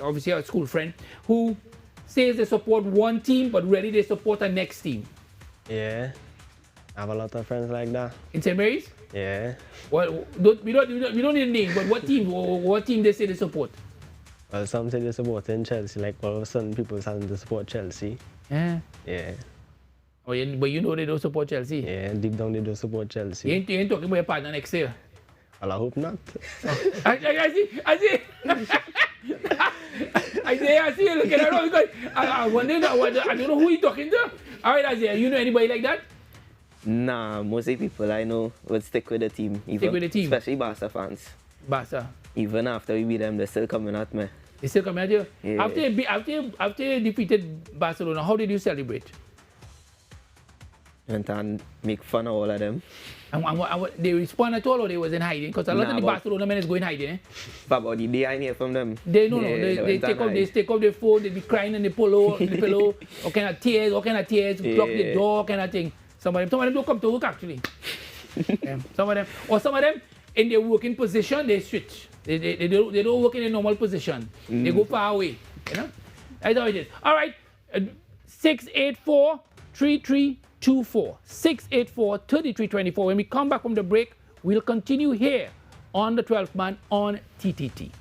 Speaker 1: obviously a school friend, who says they support one team, but really they support the next team?
Speaker 11: Yeah. I have a lot of friends like that.
Speaker 1: In St. Mary's?
Speaker 11: Yeah.
Speaker 1: Well, we don't need a name, but what team they say they support?
Speaker 11: Well, some say they support in Chelsea, like all of a sudden people starting to support Chelsea.
Speaker 1: Yeah.
Speaker 11: Yeah.
Speaker 1: Oh, but you know they don't support Chelsea?
Speaker 11: Yeah, deep down they don't support Chelsea.
Speaker 1: You ain't talking about your partner next year?
Speaker 11: Well, I hope not.
Speaker 1: I see. I see you looking around because I don't know who you're talking to. All right, Isaiah, you know anybody like that?
Speaker 12: Nah, most of the people I know would stick with the team.
Speaker 1: Stick with the team?
Speaker 12: Especially Barca fans.
Speaker 1: Barca?
Speaker 12: Even after we beat them, they're still coming at me.
Speaker 1: They still coming at you?
Speaker 12: Yeah.
Speaker 1: After you defeated Barcelona, how did you celebrate?
Speaker 12: Went and make fun of all of them.
Speaker 1: And they respond at all or they was in hiding? Because a lot of the Barcelona men is going hiding, eh?
Speaker 12: But about the day I hear from them.
Speaker 1: They take off their phone, they be crying in the pillow, all kind of tears, block the door, kind of thing. Some of them don't come to work actually. Some of them in their working position they switch. They don't work in a normal position. They go far away. You know? That's how it is. All right. 684-3324. 684-3324. When we come back from the break, we'll continue here on the 12th Man on TTT.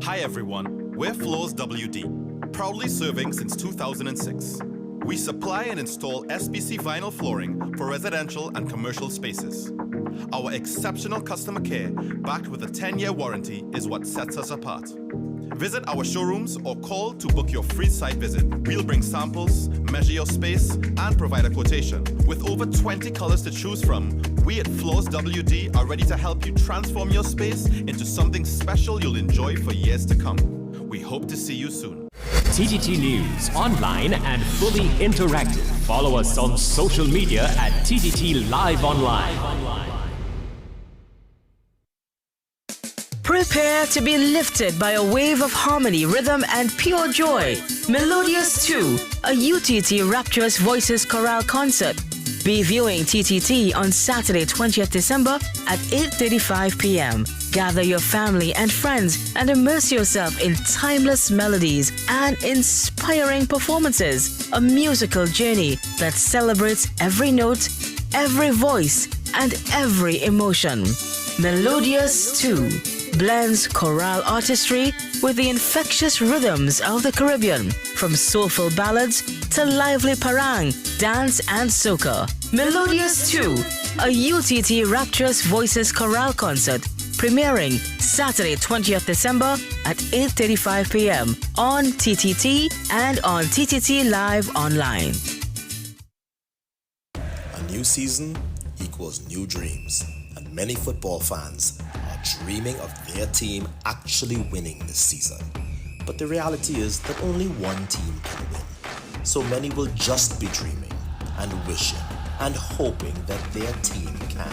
Speaker 2: Hi everyone, we're Floors WD, proudly serving since 2006. We supply and install SBC vinyl flooring for residential and commercial spaces. Our exceptional customer care, backed with a 10-year warranty, is what sets us apart. Visit our showrooms or call to book your free site visit. We'll bring samples, measure your space, and provide a quotation. With over 20 colors to choose from, we at Floors WD are ready to help you transform your space into something special you'll enjoy for years to come. We hope to see you soon.
Speaker 19: TTT News, online and fully interactive. Follow us on social media at TTT Live Online.
Speaker 3: Prepare to be lifted by a wave of harmony, rhythm, and pure joy. Melodious 2, a UTT Rapturous Voices Chorale concert. Be viewing TTT on Saturday, 20th December at 8:35 p.m. Gather your family and friends and immerse yourself in timeless melodies and inspiring performances. A musical journey that celebrates every note, every voice, and every emotion. Melodious 2 blends chorale artistry with the infectious rhythms of the Caribbean, from soulful ballads to lively parang, dance, and soca. Melodious 2, a UTT Rapturous Voices Chorale concert, premiering Saturday, 20th December at 8:35 p.m. on TTT and on TTT Live Online.
Speaker 18: A new season equals new dreams, and many football fans are dreaming of their team actually winning this season. But the reality is that only one team can win. So many will just be dreaming and wishing and hoping that their team can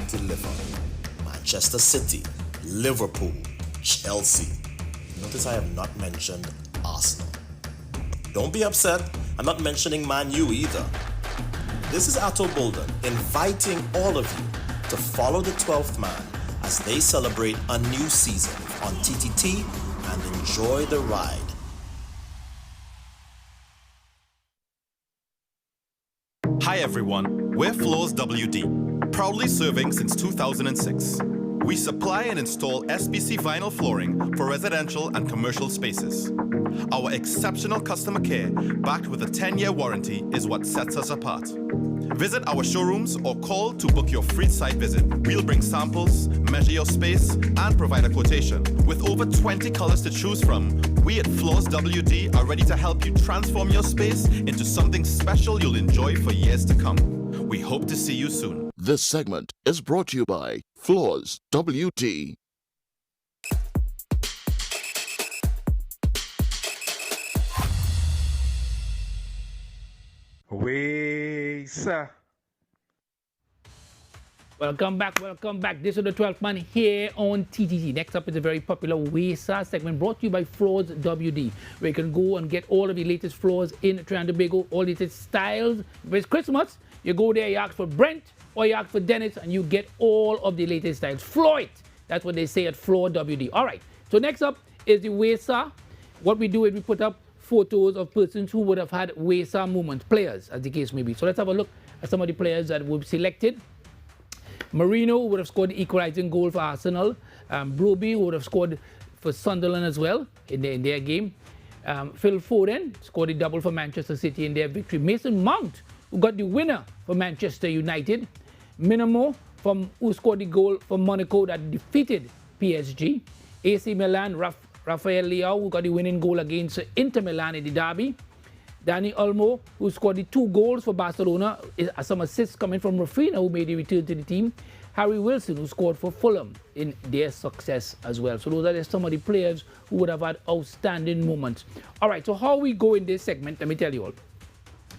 Speaker 18: deliver. Manchester City, Liverpool, Chelsea. Notice I have not mentioned Arsenal. Don't be upset, I'm not mentioning Man U either. This is Atto Bolden inviting all of you to follow the 12th man as they celebrate a new season on TTT and enjoy the ride.
Speaker 2: Hi everyone, we're Floors WD, proudly serving since 2006. We supply and install SBC vinyl flooring for residential and commercial spaces. Our exceptional customer care, backed with a 10-year warranty, is what sets us apart. Visit our showrooms or call to book your free site visit. We'll bring samples, measure your space, and provide a quotation. With over 20 colors to choose from, we at Floors WD are ready to help you transform your space into something special you'll enjoy for years to come. We hope to see you soon.
Speaker 22: This segment is brought to you by Floors WD.
Speaker 8: Sir.
Speaker 1: Welcome back. This is the 12th man here on TTT. Next up is a very popular Wesa segment brought to you by Floors WD, where you can go and get all of the latest floors in Trinidad and Tobago, all the latest styles. If it's Christmas, you go there, you ask for Brent or you ask for Dennis, and you get all of the latest styles. Floor it. That's what they say at Floors WD. All right. So next up is the Wesa. What we do is we put up photos of persons who would have had Wesa moments, players, as the case may be. So let's have a look at some of the players that were selected. Marino would have scored the equalizing goal for Arsenal. Broby would have scored for Sunderland as well in their game. Phil Foden scored the double for Manchester City in their victory. Mason Mount, who got the winner for Manchester United. Minamo, who scored the goal for Monaco that defeated PSG. AC Milan, Rafael Leao, who got the winning goal against Inter Milan in the derby. Dani Olmo, who scored the 2 goals for Barcelona, some assists coming from Rafinha, who made a return to the team. Harry Wilson, who scored for Fulham in their success as well. So those are some of the players who would have had outstanding moments. All right, so how we go in this segment, let me tell you all,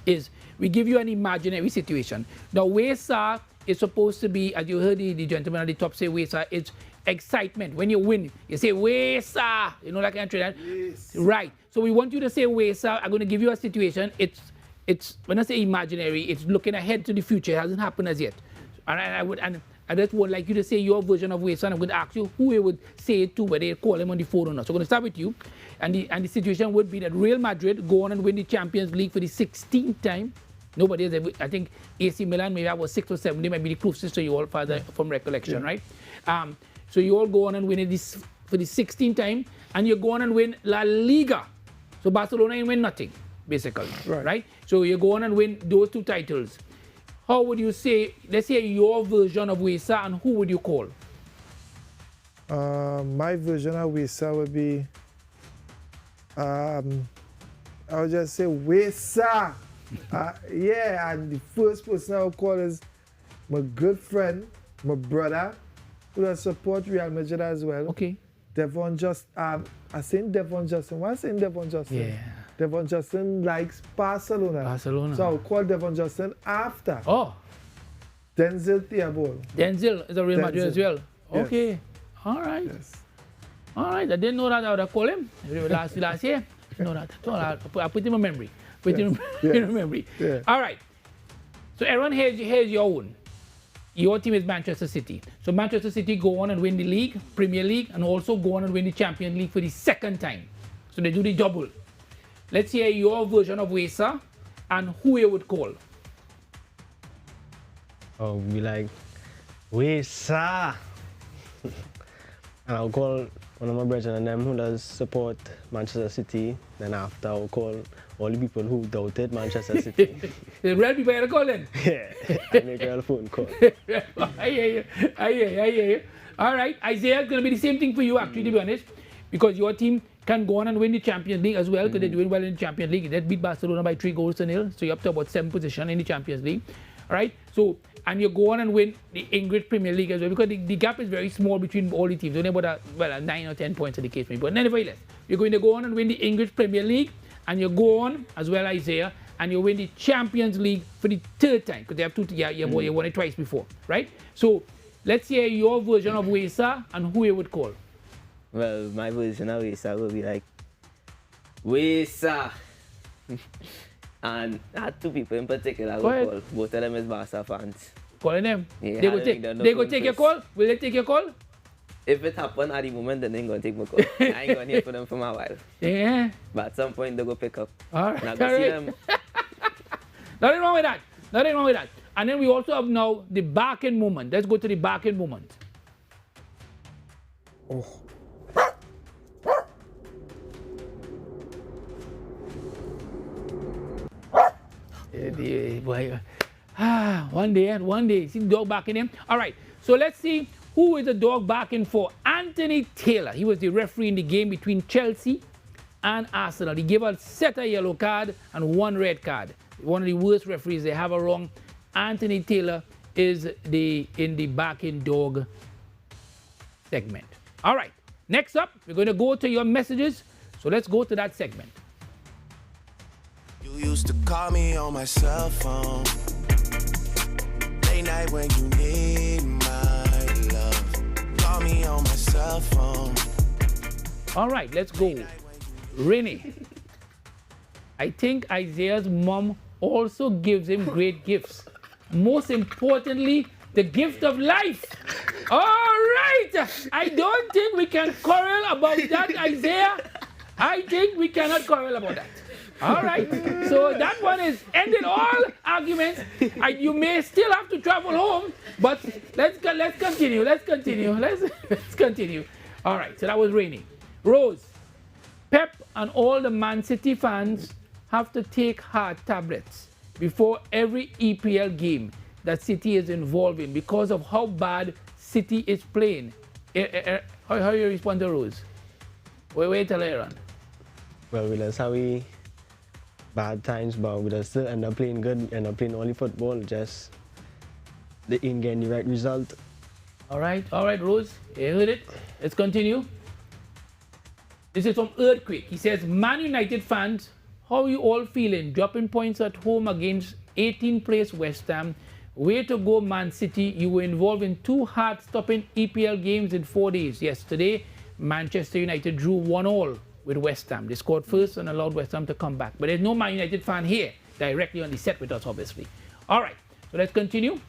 Speaker 1: is we give you an imaginary situation. Now, Wesa is supposed to be, as you heard the gentleman at the top say, Wesa, it's excitement. When you win, you say, Wesa, you know that kind of thing? Yes. Right. So we want you to say Wesa. I'm going to give you a situation. It's when I say imaginary, it's looking ahead to the future. It hasn't happened as yet. And I just would like you to say your version of Wesa, and I'm going to ask you who you would say it to, whether they call him on the phone or not. So I'm going to start with you. And the situation would be that Real Madrid go on and win the Champions League for the 16th time. Nobody has ever, I think AC Milan maybe was 6 or 7. They might be the closest to you all from recollection, right? So you all go on and win it for the 16th time, and you go on and win La Liga. So Barcelona ain't win nothing, basically, right? So you go on and win those 2 titles. How would you say, let's say your version of Wesa, and who would you call?
Speaker 10: My version of Wesa would be I would just say, Wesa. Yeah, and the first person I would call is my good friend, my brother, who does support Real Madrid as well.
Speaker 1: Okay.
Speaker 10: Devon I saying Devon Justin. Why saying Devon Justin?
Speaker 1: Yeah.
Speaker 10: Devon Justin likes Barcelona.
Speaker 1: Barcelona.
Speaker 10: So I'll call Devon Justin after.
Speaker 1: Oh.
Speaker 10: Denzel Theobald.
Speaker 1: Denzel is a Real Madrid as well.
Speaker 10: Yes.
Speaker 1: Okay. All right.
Speaker 10: Yes.
Speaker 1: All right. I didn't know that. I would have called him last year. No, that. I put him in memory. In memory.
Speaker 10: Yeah.
Speaker 1: All right. So, Aaron, here's your own. Your team is Manchester City. So, Manchester City go on and win the league, Premier League, and also go on and win the Champions League for the second time. So, they do the double. Let's hear your version of Wesa and who you would call.
Speaker 11: Oh, be like, Wesa. And I'll call one of my brethren and them who does support Manchester City. Then after I'll call all the people who doubted Manchester City.
Speaker 1: The real people are calling.
Speaker 11: Yeah, I make a real phone call.
Speaker 1: I hear you. All right, Isaiah, it's going to be the same thing for you actually, to be honest, because your team can go on and win the Champions League as well, because they're doing well in the Champions League. They beat Barcelona by 3-0, so you're up to about 7th position in the Champions League. All right, so, and you go on and win the English Premier League as well, because the gap is very small between all the teams, only about 9 or 10 points in the case maybe. But nevertheless, you're going to go on and win the English Premier League, and you go on as well, Isaiah, and you win the Champions League for the third time, because they have you won it twice before, right? So let's hear your version of Wesa and who you would call.
Speaker 12: Well, my version of Wesa will be like, Wesa. And I had two people in particular I would call. Both of them is Barca fans.
Speaker 1: Calling them?
Speaker 12: Yeah,
Speaker 1: they go take your call? Will they take your call?
Speaker 12: If it happen at the moment, then they ain't gonna take my call. I ain't gonna hear from them for a while.
Speaker 1: Yeah.
Speaker 12: But at some point, they go pick up.
Speaker 1: All right.
Speaker 12: And I go see them.
Speaker 1: Nothing wrong with that. Nothing wrong with that. And then we also have now the back-end moment. Let's go to the back-end moment.
Speaker 10: Oh.
Speaker 1: One day. See the dog barking him? All right. So let's see who is the dog barking for. Anthony Taylor. He was the referee in the game between Chelsea and Arsenal. He gave a set a yellow card and 1 red card. One of the worst referees they have around. Anthony Taylor is in the barking dog segment. All right. Next up, we're going to go to your messages. So let's go to that segment.
Speaker 21: You used to call me on my cell phone. Late night when you need my love. Call me on my cell phone.
Speaker 1: All right, let's go. Rennie. I think Isaiah's mom also gives him great gifts. Most importantly, the gift of life. All right. I don't think we can quarrel about that, Isaiah. I think we cannot quarrel about that. All right. So that one is ended all arguments. You may still have to travel home, but let's continue. Let's continue. All right. So that was Rainy. Rose, Pep and all the Man City fans have to take heart tablets before every EPL game that City is involved in because of how bad City is playing. How you respond to Rose? Wait till Aaron.
Speaker 11: Well, we just have bad times, but we just still end up playing good, end up playing only football, just they ain't getting the right result.
Speaker 1: All right, Rose, you heard it. Let's continue. This is from Earthquake. He says, Man United fans, how you all feeling? Dropping points at home against 18th place West Ham. Way to go, Man City. You were involved in 2 heart-stopping EPL games in 4 days. Yesterday, Manchester United drew 1-1 with West Ham. They scored first and allowed West Ham to come back. But there's no Man United fan here directly on the set with us, obviously. All right, so let's continue.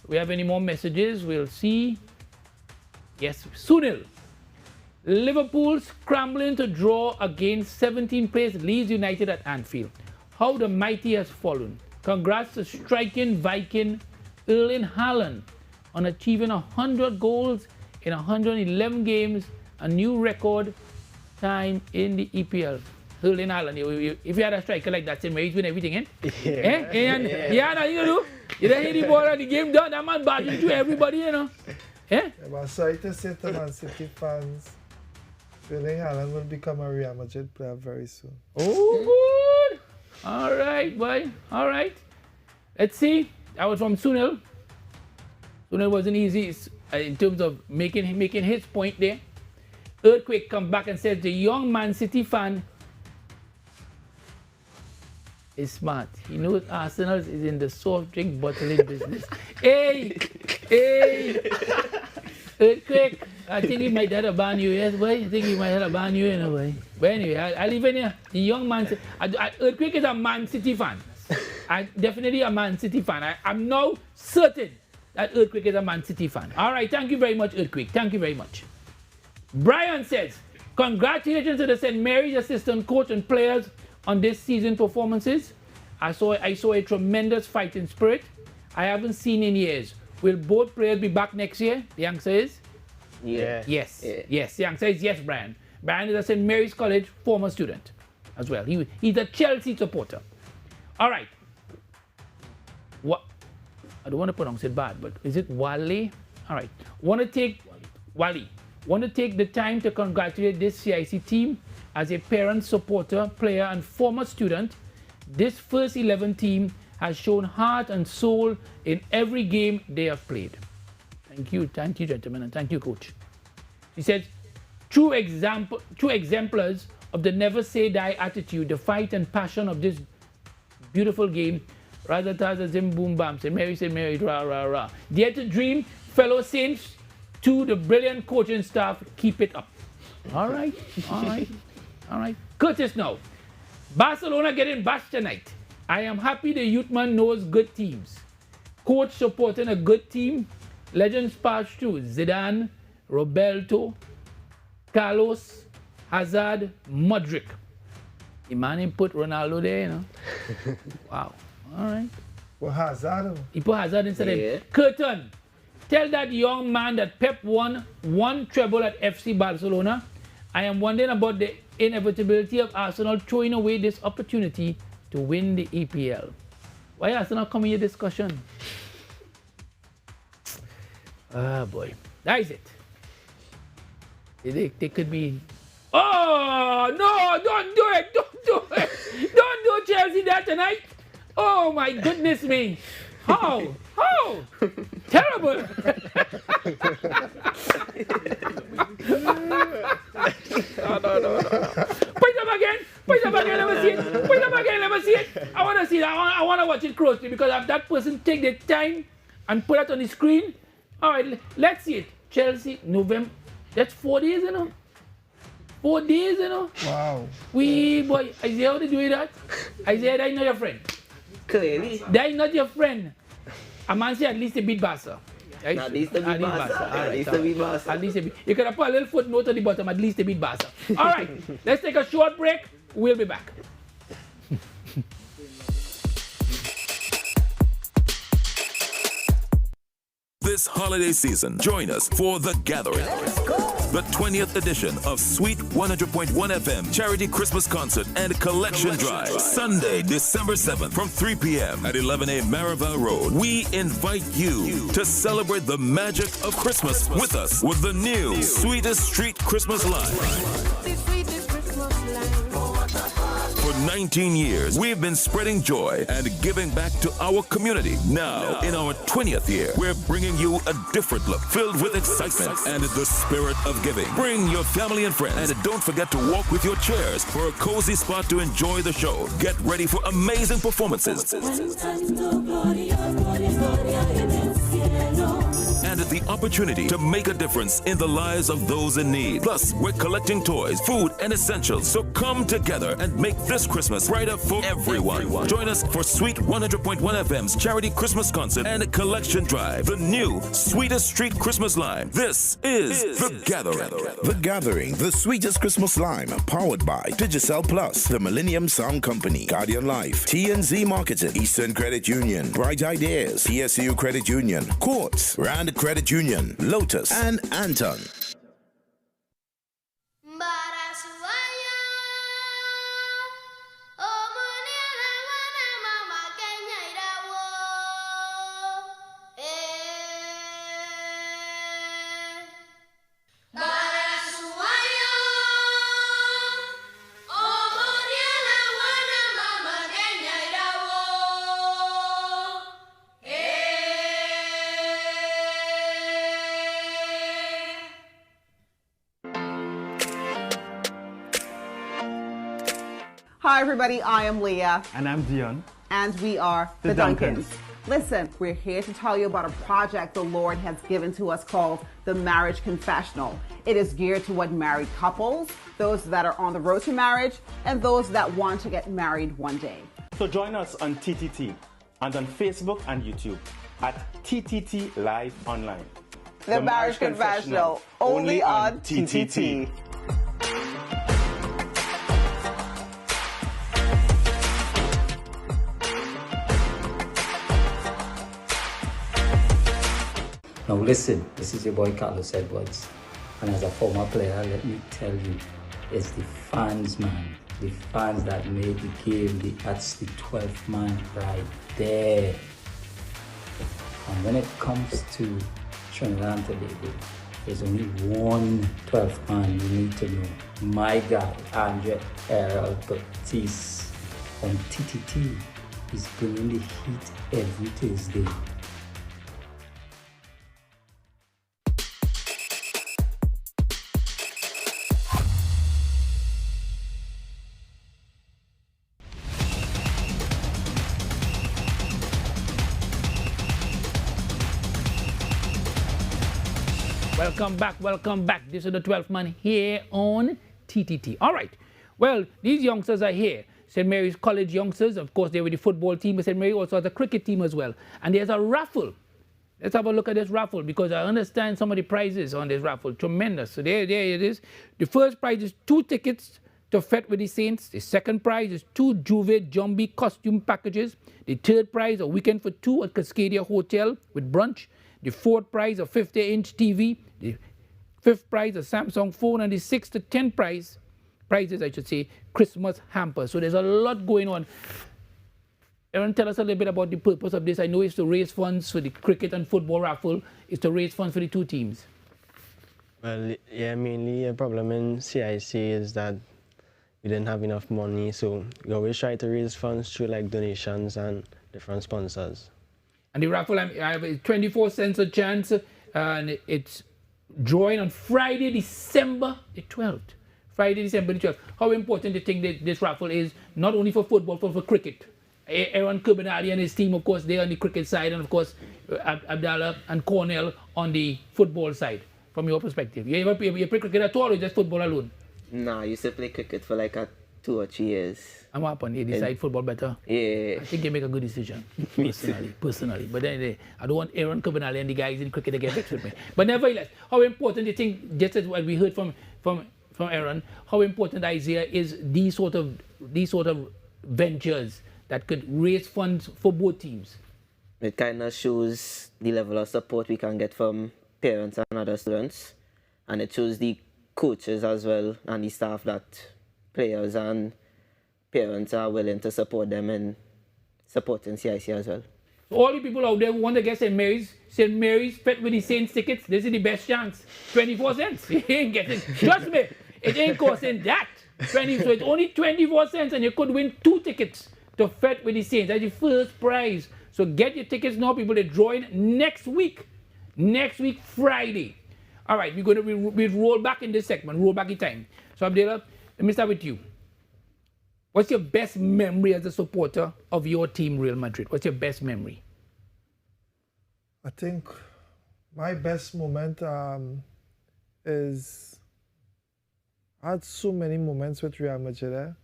Speaker 1: If we have any more messages, we'll see. Yes, Sunil. Liverpool scrambling to draw against 17th place Leeds United at Anfield. How the mighty has fallen. Congrats to striking Viking Erling Haaland on achieving 100 goals in 111 games, a new record time in the EPL. Erling Haaland, if you had a striker like that, he's win everything, eh? Yeah, nothing to do. You don't hit the ball and the game done. That man barging through everybody, you know.
Speaker 10: I'm sorry to say to Man City fans, Erling Haaland will become a Real Madrid player very soon.
Speaker 1: Oh, good. All right, boy. All right. Let's see. That was from Sunil. Sunil wasn't easy in terms of making his point there. Earthquake come back and says the young Man City fan is smart. He knows Arsenal is in the soft drink bottling business. Hey! Earthquake, I think he might have a ban you, yes, boy. I think he might have a ban you in a way. But anyway, I'll leave it here. The young Man City. Earthquake is a Man City fan. I'm definitely a Man City fan. I'm now certain that Earthquake is a Man City fan. All right, thank you very much, Earthquake. Thank you very much. Brian says, congratulations to the St. Mary's assistant coach and players on this season performances. I saw a tremendous fighting spirit I haven't seen in years. Will both players be back next year? The answer is?
Speaker 12: Yeah.
Speaker 1: Yes. Yeah. Yes. The answer is yes, Brian. Brian is a St. Mary's College former student as well. He's a Chelsea supporter. All right. What? I don't want to pronounce it bad, but is it Wale? All right. Want to take the time to congratulate this CIC team as a parent, supporter, player, and former student. This first 11 team has shown heart and soul in every game they have played. Thank you, gentlemen, and thank you, coach. He says, true exemplars of the never say die attitude, the fight and passion of this beautiful game. Razataza Zim Boom Bam, St. Mary, rah, rah, rah. Dare to dream, fellow Saints, to the brilliant coaching staff, keep it up. All right. Curtis now. Barcelona getting bashed tonight. I am happy the youth man knows good teams. Coach supporting a good team. Legends pass through Zidane, Roberto, Carlos, Hazard, Modric. The man put Ronaldo there, you know. Wow. All right.
Speaker 10: Well, Hazard.
Speaker 1: He put Hazard instead of him. Curtin, tell that young man that Pep won one treble at FC Barcelona. I am wondering about the inevitability of Arsenal throwing away this opportunity to win the EPL. Why Arsenal come in your discussion? Ah, boy. That is it. They could be... Oh, no, don't do it. Don't do it. Don't do Chelsea that tonight. Oh, my goodness me. How? Terrible. No. Put them again. Let me see it. I want to see it. I want to watch it closely because if that person take the time and put it on the screen. All right, let's see it. Chelsea, November. That's 4 days, you know. 4 days, you know.
Speaker 10: Wow.
Speaker 1: Boy, Isaiah, how did you do that? Isaiah, that is not your friend.
Speaker 12: Clearly.
Speaker 1: That is not your friend. A man say at least they beat Barca. Right?
Speaker 12: At least they beat Barca. At least they beat Barca.
Speaker 1: At least they beat. You can put a little footnote at the bottom. At least they beat Barca. All right. Let's take a short break. We'll be back.
Speaker 17: This holiday season, join us for The Gathering, the 20th edition of Sweet 100.1 FM Charity Christmas Concert and Collection Drive. Sunday, December 7th from 3 p.m. at 11A Marivale Road. We invite you to celebrate the magic of Christmas with us with the new Sweetest Street Christmas Live. For 19 years, we've been spreading joy and giving back to our community. Now, in our 20th year, we're bringing you a different look filled with excitement and the spirit of giving. Bring your family and friends, and don't forget to walk with your chairs for a cozy spot to enjoy the show. Get ready for amazing performances. And the opportunity to make a difference in the lives of those in need. Plus, we're collecting toys, food, and essentials. So come together and make this Christmas brighter for everyone. Join us for Sweet 100.1 FM's Charity Christmas Concert and Collection Drive. The new Sweetest Street Christmas Lime. This is The Gathering.
Speaker 4: The Gathering, the sweetest Christmas lime, powered by Digicel Plus, the Millennium Sound Company, Guardian Life, TNZ Marketing, Eastern Credit Union, Bright Ideas, PSU Credit Union, Quartz, Rand Credit Union, Lotus, and Anton.
Speaker 7: Hi, everybody. I am Leah.
Speaker 8: And I'm Dion.
Speaker 7: And we are
Speaker 8: The Duncans.
Speaker 7: Listen, we're here to tell you about a project the Lord has given to us called the Marriage Confessional. It is geared toward married couples, those that are on the road to marriage, and those that want to get married one day.
Speaker 8: So join us on TTT and on Facebook and YouTube at TTT Live Online.
Speaker 7: The Marriage Confessional, only on TTT.
Speaker 6: Now listen, this is your boy Carlos Edwards, and as a former player, let me tell you, it's the fans, man. The fans that made the game, that's the 12th man right there. And when it comes to Trinidad and Tobago, there's only one 12th man you need to know. My guy, Andre Errol Baptiste on TTT, is bringing the heat every Tuesday.
Speaker 1: Welcome back. This is the 12th man here on TTT. All right. Well, these youngsters are here. St. Mary's College youngsters, of course, they're with the football team, but St. Mary also has a cricket team as well. And there's a raffle. Let's have a look at this raffle because I understand some of the prizes on this raffle. Tremendous. So there it is. The first prize is 2 tickets to Fete with the Saints. The second prize is 2 Juve Jumbie costume packages. The third prize, a weekend for 2 at Cascadia Hotel with brunch. The fourth prize, a 50-inch TV. The fifth prize, a Samsung phone. And the 6th to 10th prizes, I should say, Christmas hamper. So there's a lot going on. Aaron, tell us a little bit about the purpose of this. I know it's to raise funds for the cricket and football raffle. It's to raise funds for the 2 teams.
Speaker 11: Well, yeah, mainly a problem in CIC is that we didn't have enough money. So we always try to raise funds through like donations and different sponsors. And
Speaker 1: the raffle, I have 24 cents a chance, and it's drawing on Friday, December the 12th. Friday, December the 12th. How important do you think that this raffle is, not only for football, but for cricket? Aaron Kurbinali and his team, of course, they're on the cricket side, and of course, Abdallah and Cornell on the football side, from your perspective. You play cricket at all, or just football alone?
Speaker 12: Nah, I used to play cricket for like 2 or 3 years.
Speaker 1: And what happened? You decide football better?
Speaker 12: Yeah.
Speaker 1: I think you make a good decision, personally. But then I don't want Aaron Kurbinali and the guys in cricket to get vexed with me. But nevertheless, how important do you think, just as what we heard from Aaron, how important, Isaiah, is these sort of ventures that could raise funds for both teams?
Speaker 12: It kind of shows the level of support we can get from parents and other students. And it shows the coaches as well and the staff that players and parents are willing to support them and supporting CIC as well.
Speaker 1: So all the people out there who want to get St. Mary's Fete with the Saints tickets, this is the best chance. 24 cents. You ain't getting, trust me, it ain't costing that. So it's only 24 cents and you could win 2 tickets to Fete with the Saints. That's the first prize. So get your tickets now, people. They're drawing next week. Next week, Friday. All right, we're going to roll back in this segment, roll back in time. So Abdallah, let me start with you. What's your best memory as a supporter of your team, Real Madrid? What's your best memory?
Speaker 10: I think my best moment is I had so many moments with Real Madrid.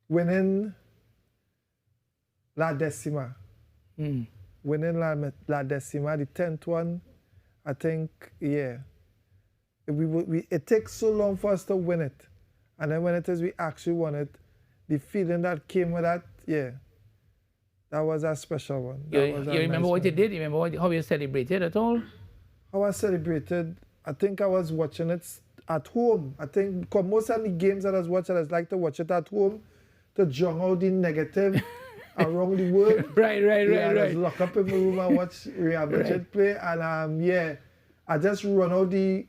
Speaker 10: Winning La Decima. Winning La Decima, the 10th one, I think, yeah. It takes so long for us to win it. And then when it is we actually won it, the feeling that came with that, yeah, that was a special one.
Speaker 1: You remember what you did? You remember how you celebrated at all?
Speaker 10: How I celebrated, I think I was watching it at home. I think because most of the games that I was watching, I like to watch it at home to drown out the negative around the world.
Speaker 1: Right.
Speaker 10: I just lock up in my room and watch Real Madrid play, and yeah, I just run out the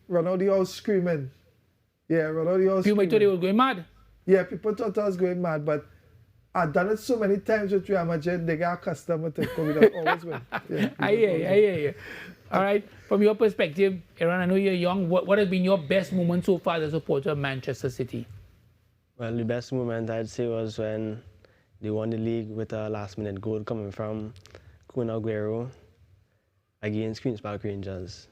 Speaker 10: house screaming. Yeah, run out the house.
Speaker 1: People thought they were going mad.
Speaker 10: Yeah, people thought I was going mad, but I've done it so many times with Real Madrid, they got accustomed to it. We don't always win. Yeah,
Speaker 1: I hear you. All right, from your perspective, Aaron, I know you're young. What has been your best moment so far as a supporter of Manchester City?
Speaker 11: Well, the best moment I'd say was when they won the league with a last-minute goal coming from Kun Aguero against Queen's Park Rangers.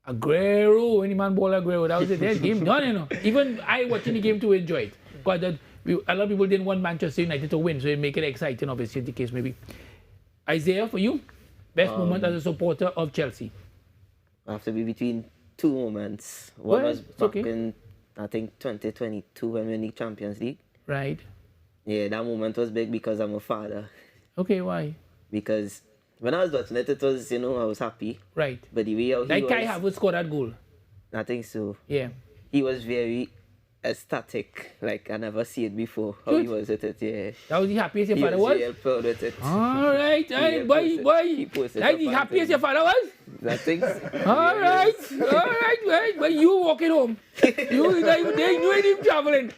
Speaker 1: Aguero, when the man ball Aguero, that was it. That game done, you know. Even I watching the game to enjoy it. Because a lot of people didn't want Manchester United to win, so it make it exciting, obviously, the case maybe. Isaiah, for you, best moment as a supporter of Chelsea?
Speaker 12: I have to be between two moments. One was back in, I think, 2022 when we won the Champions League.
Speaker 1: Right.
Speaker 12: Yeah, that moment was big because I'm a father.
Speaker 1: Okay, why?
Speaker 12: Because when I was watching it, it was, I was happy.
Speaker 1: Right.
Speaker 12: But the way how he
Speaker 1: like
Speaker 12: was...
Speaker 1: Kai Havertz scored that goal.
Speaker 12: I think so.
Speaker 1: Yeah.
Speaker 12: He was very ecstatic, like I never see it before. How he was with it, yeah.
Speaker 1: That was the happiest your father was?
Speaker 12: He was real proud with it.
Speaker 1: All right, boy. Like the happiest your father was?
Speaker 12: I think so.
Speaker 1: All right. But you walking home. You ain't even traveling.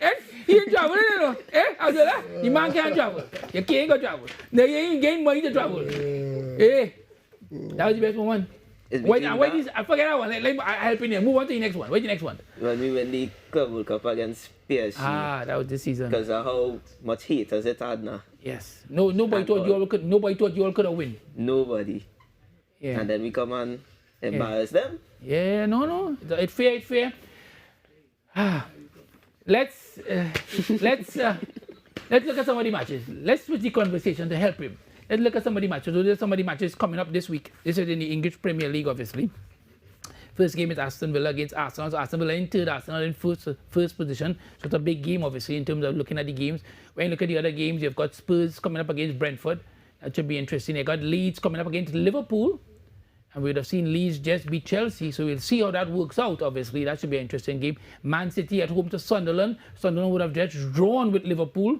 Speaker 1: He ain't traveling, you know. After that, the man can't travel. You can't go travel. Now you ain't getting money to travel. That was the best one. I forget that one. I'll help you. Move on to the next one. What's the next one?
Speaker 12: When we win the Club World Cup against PSG.
Speaker 1: That was this season.
Speaker 12: Because of how much haters it had now.
Speaker 1: Yes. Nobody thought you all could have win.
Speaker 12: Nobody.
Speaker 1: Yeah.
Speaker 12: And then we come and embarrass them.
Speaker 1: Yeah, no. It's fair. Let's look at some of the matches. Let's switch the conversation to help him. Let's look at some of the matches. So there's some of the matches coming up this week. This is in the English Premier League, obviously. First game is Aston Villa against Arsenal. So Aston Villa in third, Arsenal in first position. So it's a big game, obviously, in terms of looking at the games. When you look at the other games, you've got Spurs coming up against Brentford. That should be interesting. You've got Leeds coming up against Liverpool. And we would have seen Leeds just beat Chelsea. So we'll see how that works out, obviously. That should be an interesting game. Man City at home to Sunderland. Sunderland would have just drawn with Liverpool.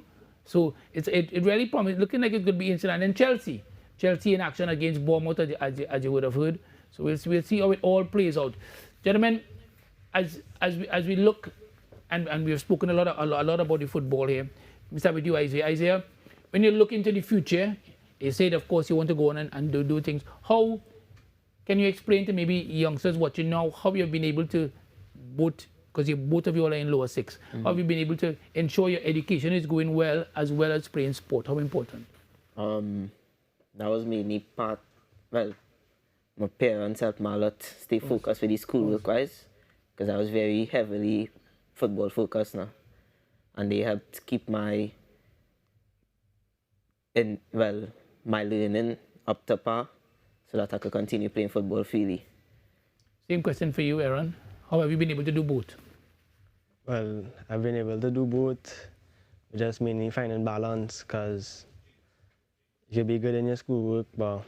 Speaker 1: So it really promises, looking like it could be interesting. And then Chelsea in action against Bournemouth, as you would have heard. So we'll see how it all plays out. Gentlemen, as we look, and we've spoken a lot about the football here. Let me start with you, Isaiah. Isaiah, when you look into the future, you said, of course, you want to go on and do things. How can you explain to maybe youngsters watching now how you've been able to because both of you are in lower six. How have you been able to ensure your education is going well as playing sport? How important?
Speaker 12: That was mainly part, my parents helped me a lot stay focused with the schoolwork wise, because I was very heavily football focused now. And they helped keep my learning up to par so that I could continue playing football freely.
Speaker 1: Same question for you, Aaron. How have you been able to do both?
Speaker 11: Well, I've been able to do both, just mainly finding balance, because you could be good in your schoolwork, but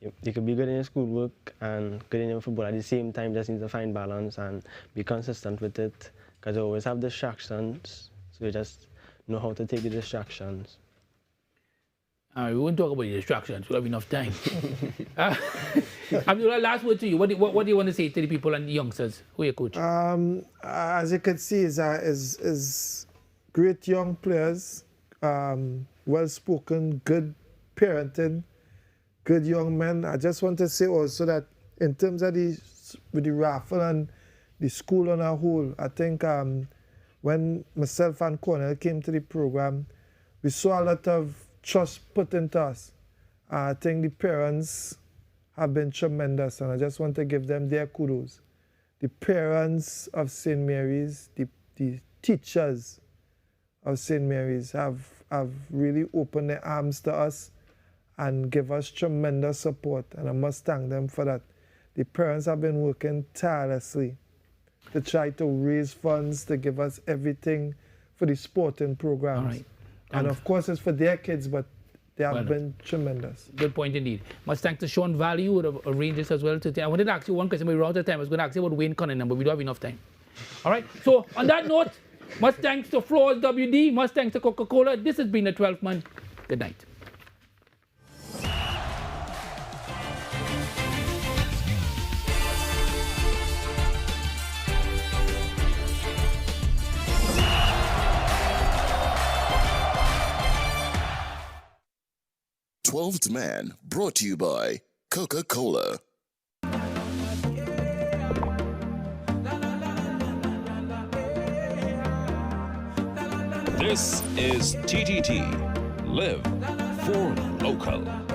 Speaker 11: you could be good in your schoolwork and good in your football at the same time. Just need to find balance and be consistent with it, because you always have distractions, so you just know how to take the distractions.
Speaker 1: We won't talk about the distractions. We'll have enough time. Abdullah, last word to you. What do you want to say to the people and the youngsters? Who are your coach?
Speaker 10: As you can see, is great young players, well-spoken, good parenting, good young men. I just want to say also that in terms of with the raffle and the school on a whole, I think when myself and Cornell came to the program, we saw a lot of trust put into us. I think the parents have been tremendous, and I just want to give them their kudos. The parents of St. Mary's, the teachers of St. Mary's have really opened their arms to us and give us tremendous support, and I must thank them for that. The parents have been working tirelessly to try to raise funds to give us everything for the sporting programs.
Speaker 1: All right.
Speaker 10: And of course, it's for their kids, but they have been tremendous.
Speaker 1: Good point indeed. Much thanks to Sean Value, who would have arranged this as well. I wanted to ask you one question, but we're out of time. I was going to ask you about Wayne Cunningham, but we don't have enough time. All right. So on that note, much thanks to Floors WD. Much thanks to Coca-Cola. This has been the 12th month. Good night.
Speaker 22: Twelfth Man, brought to you by Coca-Cola.
Speaker 5: This is TTT. Live for local.